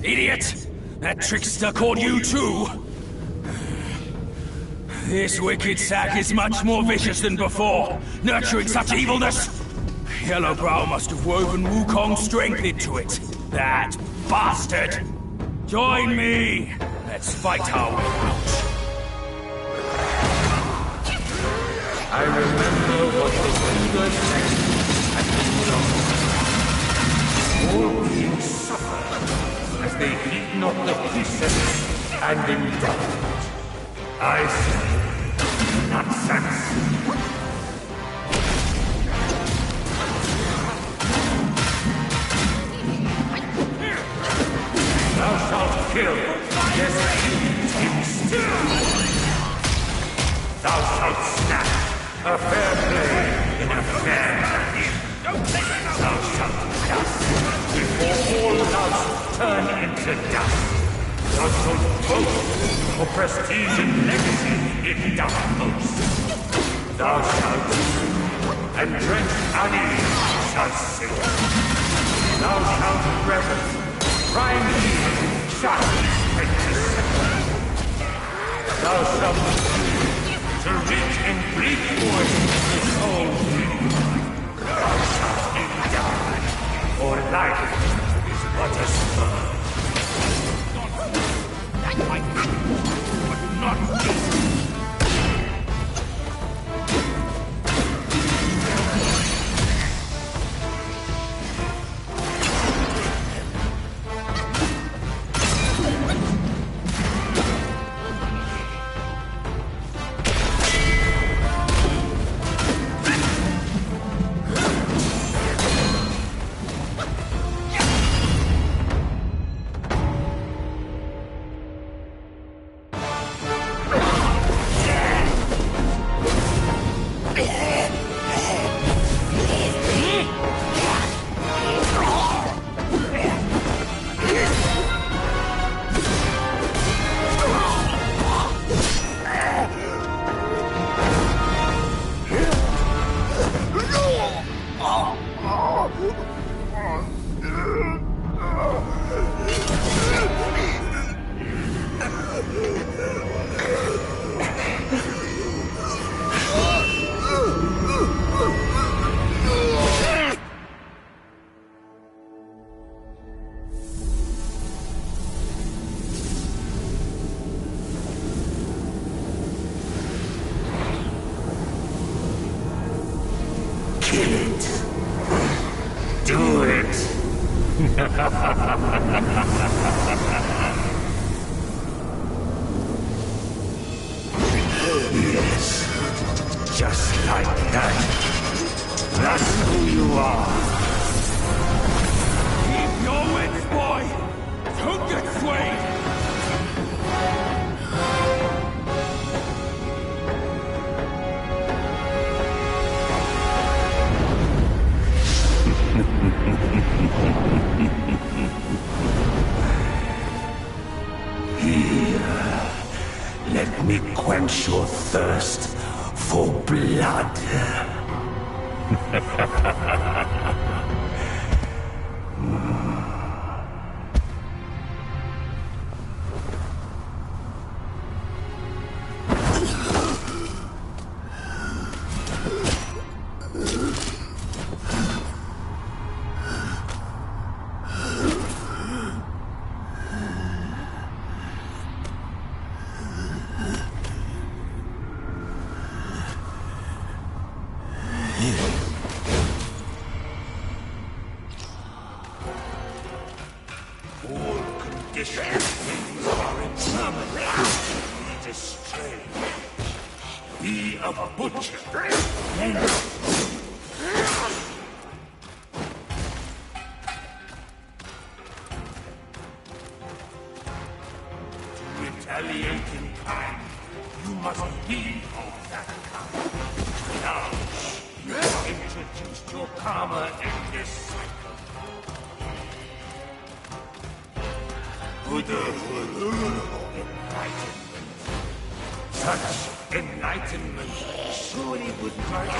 [SPEAKER 2] Idiot! That trickster called you too! This wicked sack is much more vicious than before, nurturing such evilness! Yellowbrow must have woven Wukong's strength into it. That bastard! Join me! Let's fight our way out.
[SPEAKER 11] I remember what the leader said at the All beings suffer as they heed not the precepts and endowment. I say, nonsense. Thou shalt kill, yes, him still. Thou shalt snatch a fair play in a fair deal. Thou shalt dust before all loves turn into dust. Thou shalt boast for prestige and legacy if thou boast. Thou shalt sing, and drenched unease shall sing. Thou shalt revel, crime evil shall be spent to settle. Thou shalt to reach in bleak woods his own dream. Thou shalt die, for life is but a spur. That might be, but not me. Yes, just like that. That's who you are.
[SPEAKER 2] Keep your wits, boy! Don't get swayed!
[SPEAKER 11] Here, let me quench your thirst for blood.
[SPEAKER 9] All conditioned things are impermanent. Lead astray. Be a butcher. To retaliate in kind, you must be of that kind. Now, you have introduced your karma in this cycle. Enlightenment. Such enlightenment surely would grant you.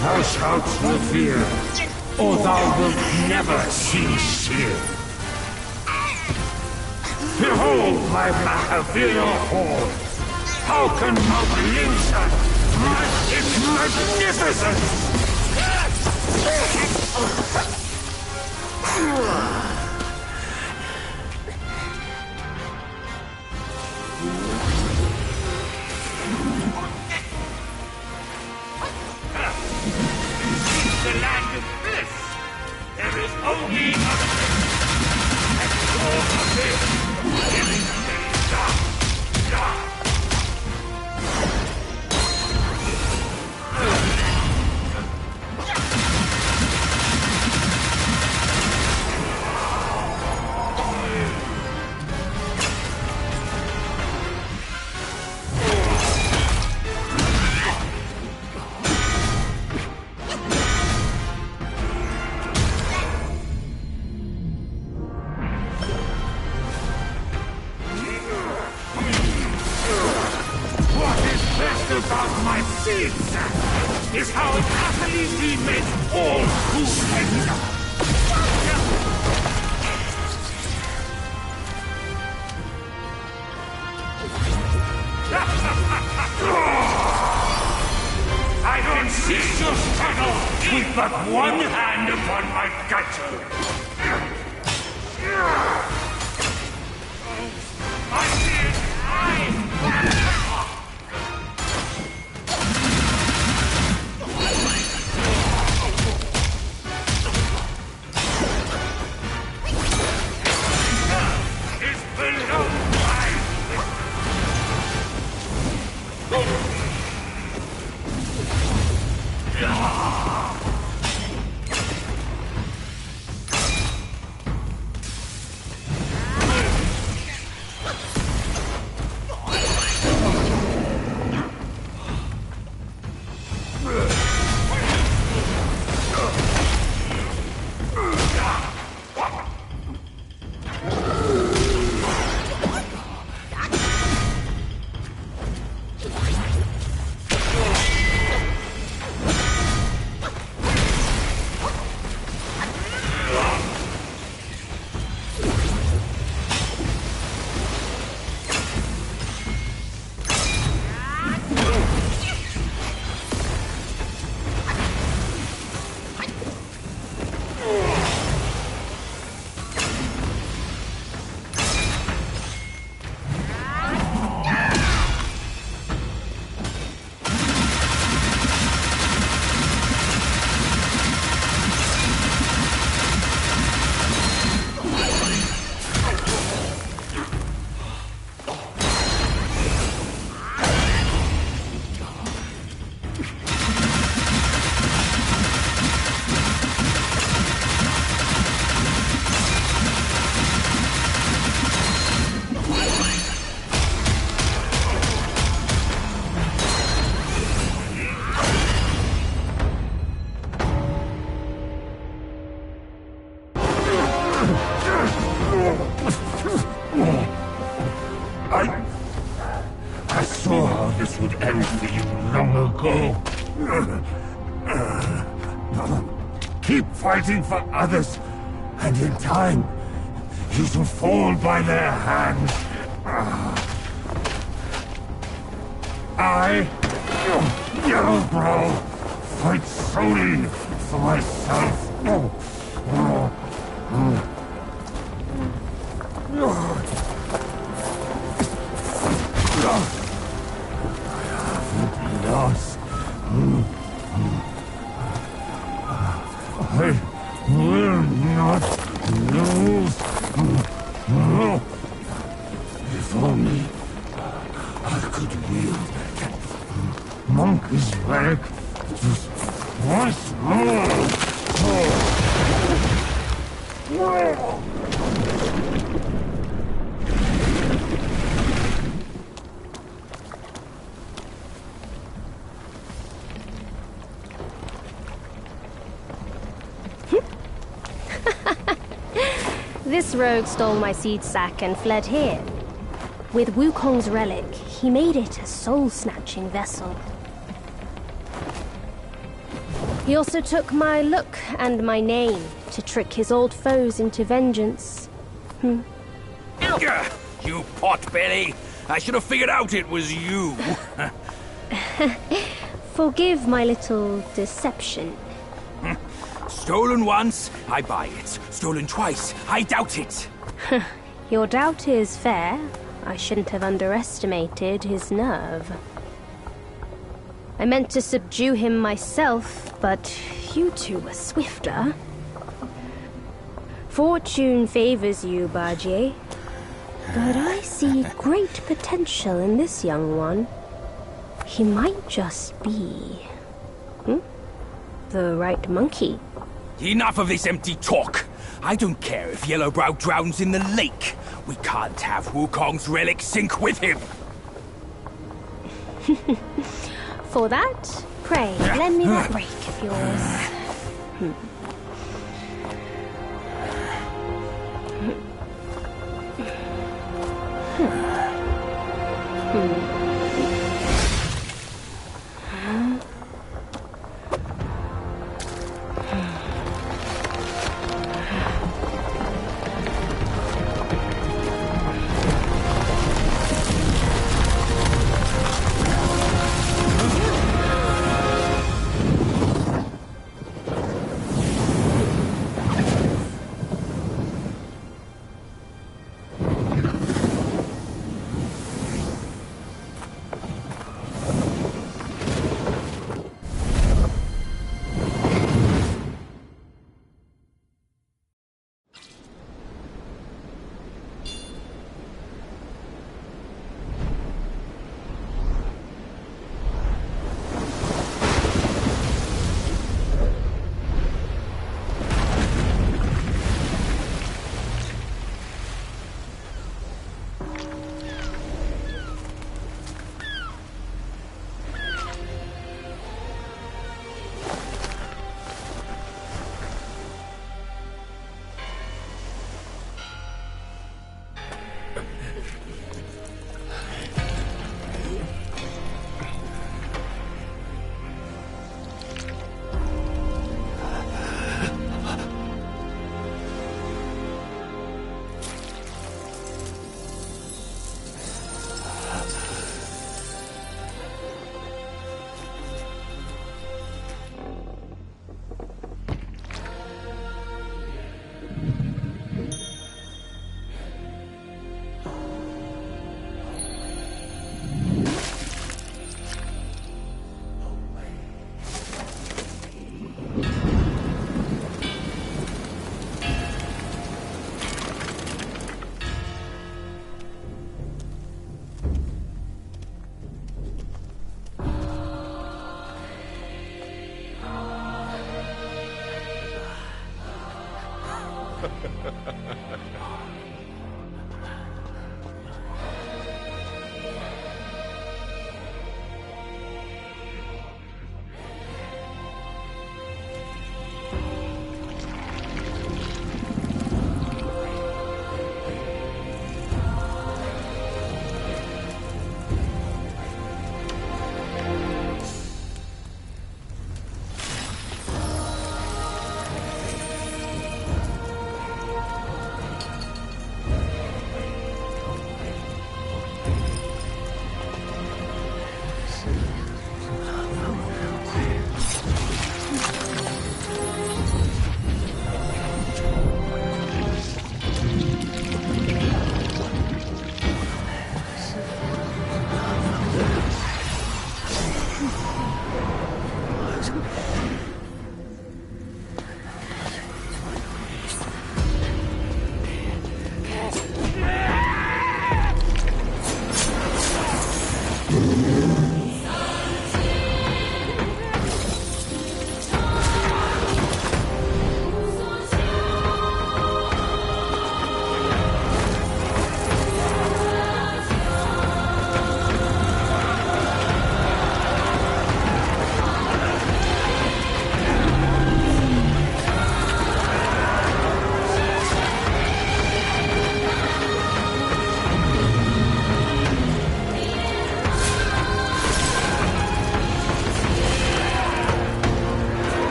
[SPEAKER 9] Thou shalt no fear, or thou wilt never see shield. Behold my Machiavellian horde! How can Mount Linsa match its magnificence?
[SPEAKER 11] The land of bliss. There is only a and all of this. Everything is dark.
[SPEAKER 9] About my seed sack is how it happily remakes all who enter. I can cease your struggle with but one hand upon my gutture. I see it. I saw how this would end for you long ago. Keep fighting for others, and in time, you shall fall by their hands. I, Yellowbrow, fight solely for myself. Lost. I will not lose. If only I could wield that monkey's relic just once more.
[SPEAKER 3] This rogue stole my seed sack and fled here. With Wukong's relic, he made it a soul-snatching vessel. He also took my look and my name to trick his old foes into vengeance.
[SPEAKER 2] You potbelly! I should have figured out it was you.
[SPEAKER 3] Forgive my little deception.
[SPEAKER 2] Stolen once, I buy it. Stolen twice, I doubt it.
[SPEAKER 3] Your doubt is fair. I shouldn't have underestimated his nerve. I meant to subdue him myself, but you two were swifter. Fortune favors you, Bajie. But I see great potential in this young one. He might just be... the right monkey.
[SPEAKER 2] Enough of this empty talk. I don't care if Yellowbrow drowns in the lake. We can't have Wukong's relic sink with him.
[SPEAKER 3] For that, pray, lend me that rake of yours.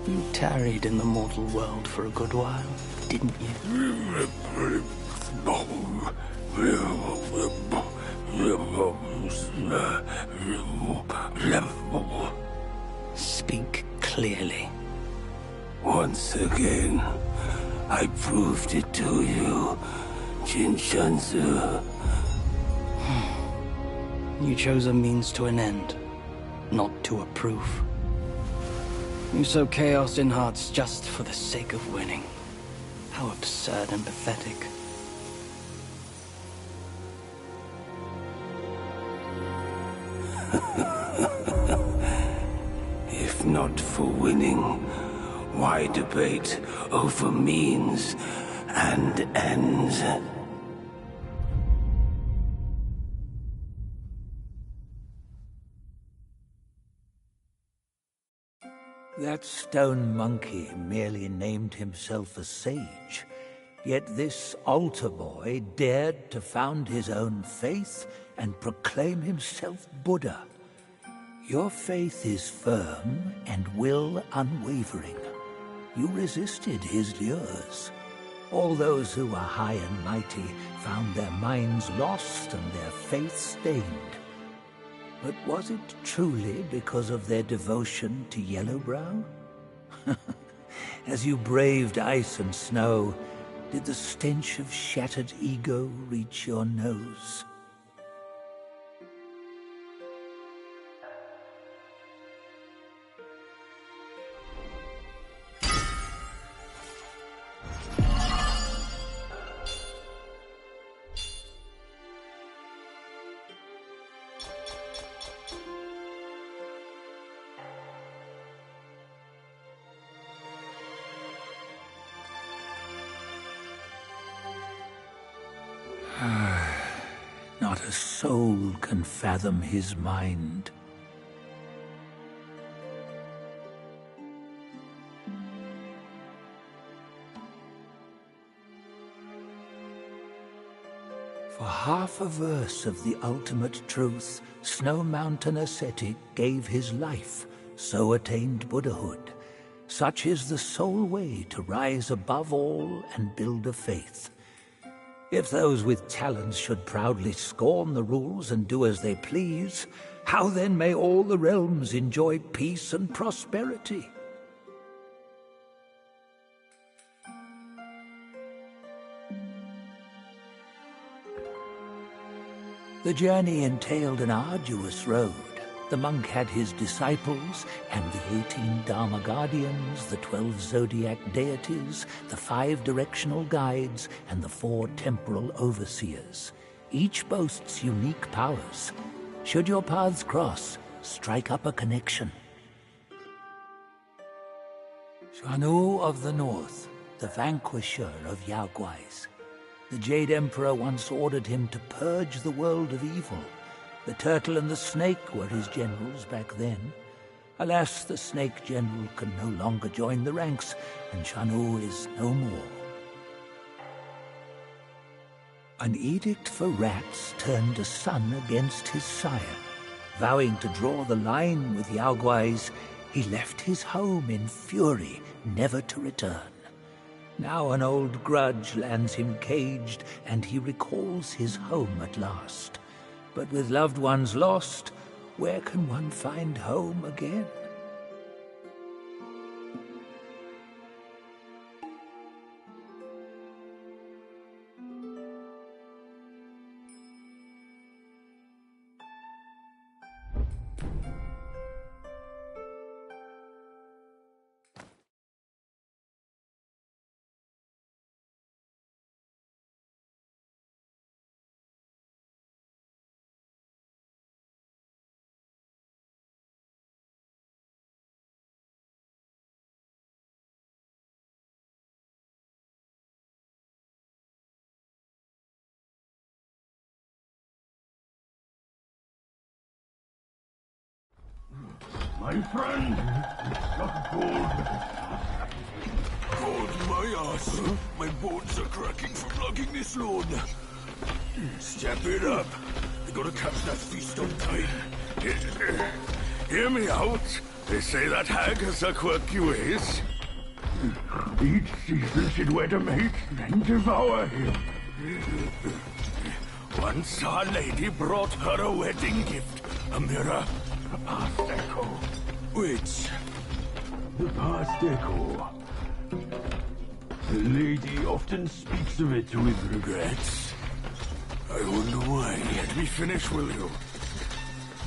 [SPEAKER 6] You tarried in the mortal world for a good while, didn't you? Speak clearly.
[SPEAKER 7] Once again, I proved it to you, Jinshanzu.
[SPEAKER 6] You chose a means to an end, not to a proof. You sow chaos in hearts just for the sake of winning. How absurd and pathetic.
[SPEAKER 7] If not for winning, why debate over means and ends?
[SPEAKER 12] That stone monkey merely named himself a sage, yet this altar boy dared to found his own faith and proclaim himself Buddha. Your faith is firm and will unwavering. You resisted his lures. All those who were high and mighty found their minds lost and their faith stained. But was it truly because of their devotion to Yellowbrow? As you braved ice and snow, did the stench of shattered ego reach your nose? Not a soul can fathom his mind. For half a verse of the ultimate truth, Snow Mountain ascetic gave his life, so attained Buddhahood. Such is the sole way to rise above all and build a faith. If those with talents should proudly scorn the rules and do as they please, how then may all the realms enjoy peace and prosperity? The journey entailed an arduous road. The monk had his disciples, and the 18 Dharma Guardians, the 12 Zodiac deities, the 5 directional guides, and the 4 temporal overseers. Each boasts unique powers. Should your paths cross, strike up a connection. Shanu of the North, the vanquisher of Yaoguais. The Jade Emperor once ordered him to purge the world of evil. The turtle and the snake were his generals back then. Alas, the snake general can no longer join the ranks, and Shanu is no more. An edict for rats turned a son against his sire. Vowing to draw the line with Yaoguais, he left his home in fury, never to return. Now an old grudge lands him caged, and he recalls his home at last. But with loved ones lost, where can one find home again?
[SPEAKER 9] My friend, look good.
[SPEAKER 7] God, my ass. My bones are cracking from lugging this load. Step it up. I gotta catch that feast on time. Hear me out. They say that hag has her quirky ways.
[SPEAKER 9] Each season she'd wed a mate, then devour him.
[SPEAKER 7] Once our lady brought her a wedding gift, a mirror, a past echo. Which?
[SPEAKER 9] The past echo. The lady often speaks of it with regrets.
[SPEAKER 7] I wonder why. Let me finish, will you?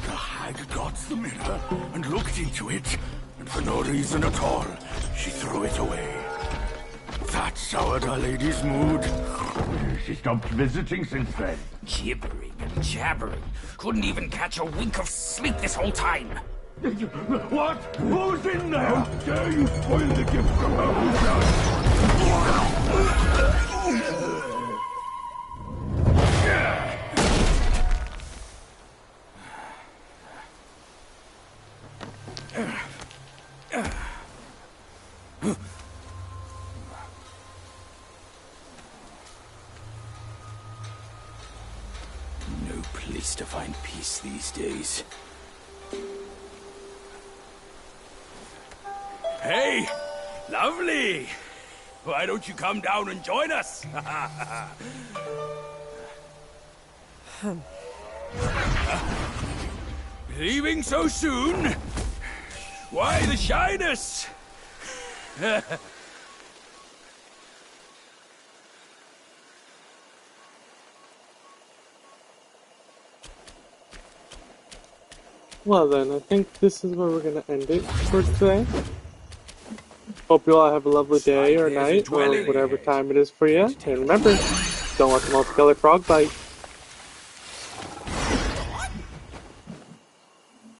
[SPEAKER 7] The hag got the mirror and looked into it, and for no reason at all, she threw it away. That soured our lady's mood.
[SPEAKER 9] She stopped visiting since then.
[SPEAKER 2] Gibbering and jabbering. Couldn't even catch a wink of sleep this whole time.
[SPEAKER 9] What? Who's in there? How dare you spoil the gift from her who does?
[SPEAKER 2] No place to find peace these days. Hey! Lovely! Why don't you come down and join us? Leaving so soon? Why the shyness?
[SPEAKER 1] Well then, I think this is where we're going to end it for today. Hope you all have a lovely day or night, or whatever time it is for you. And remember, don't let the multicolored frog bite.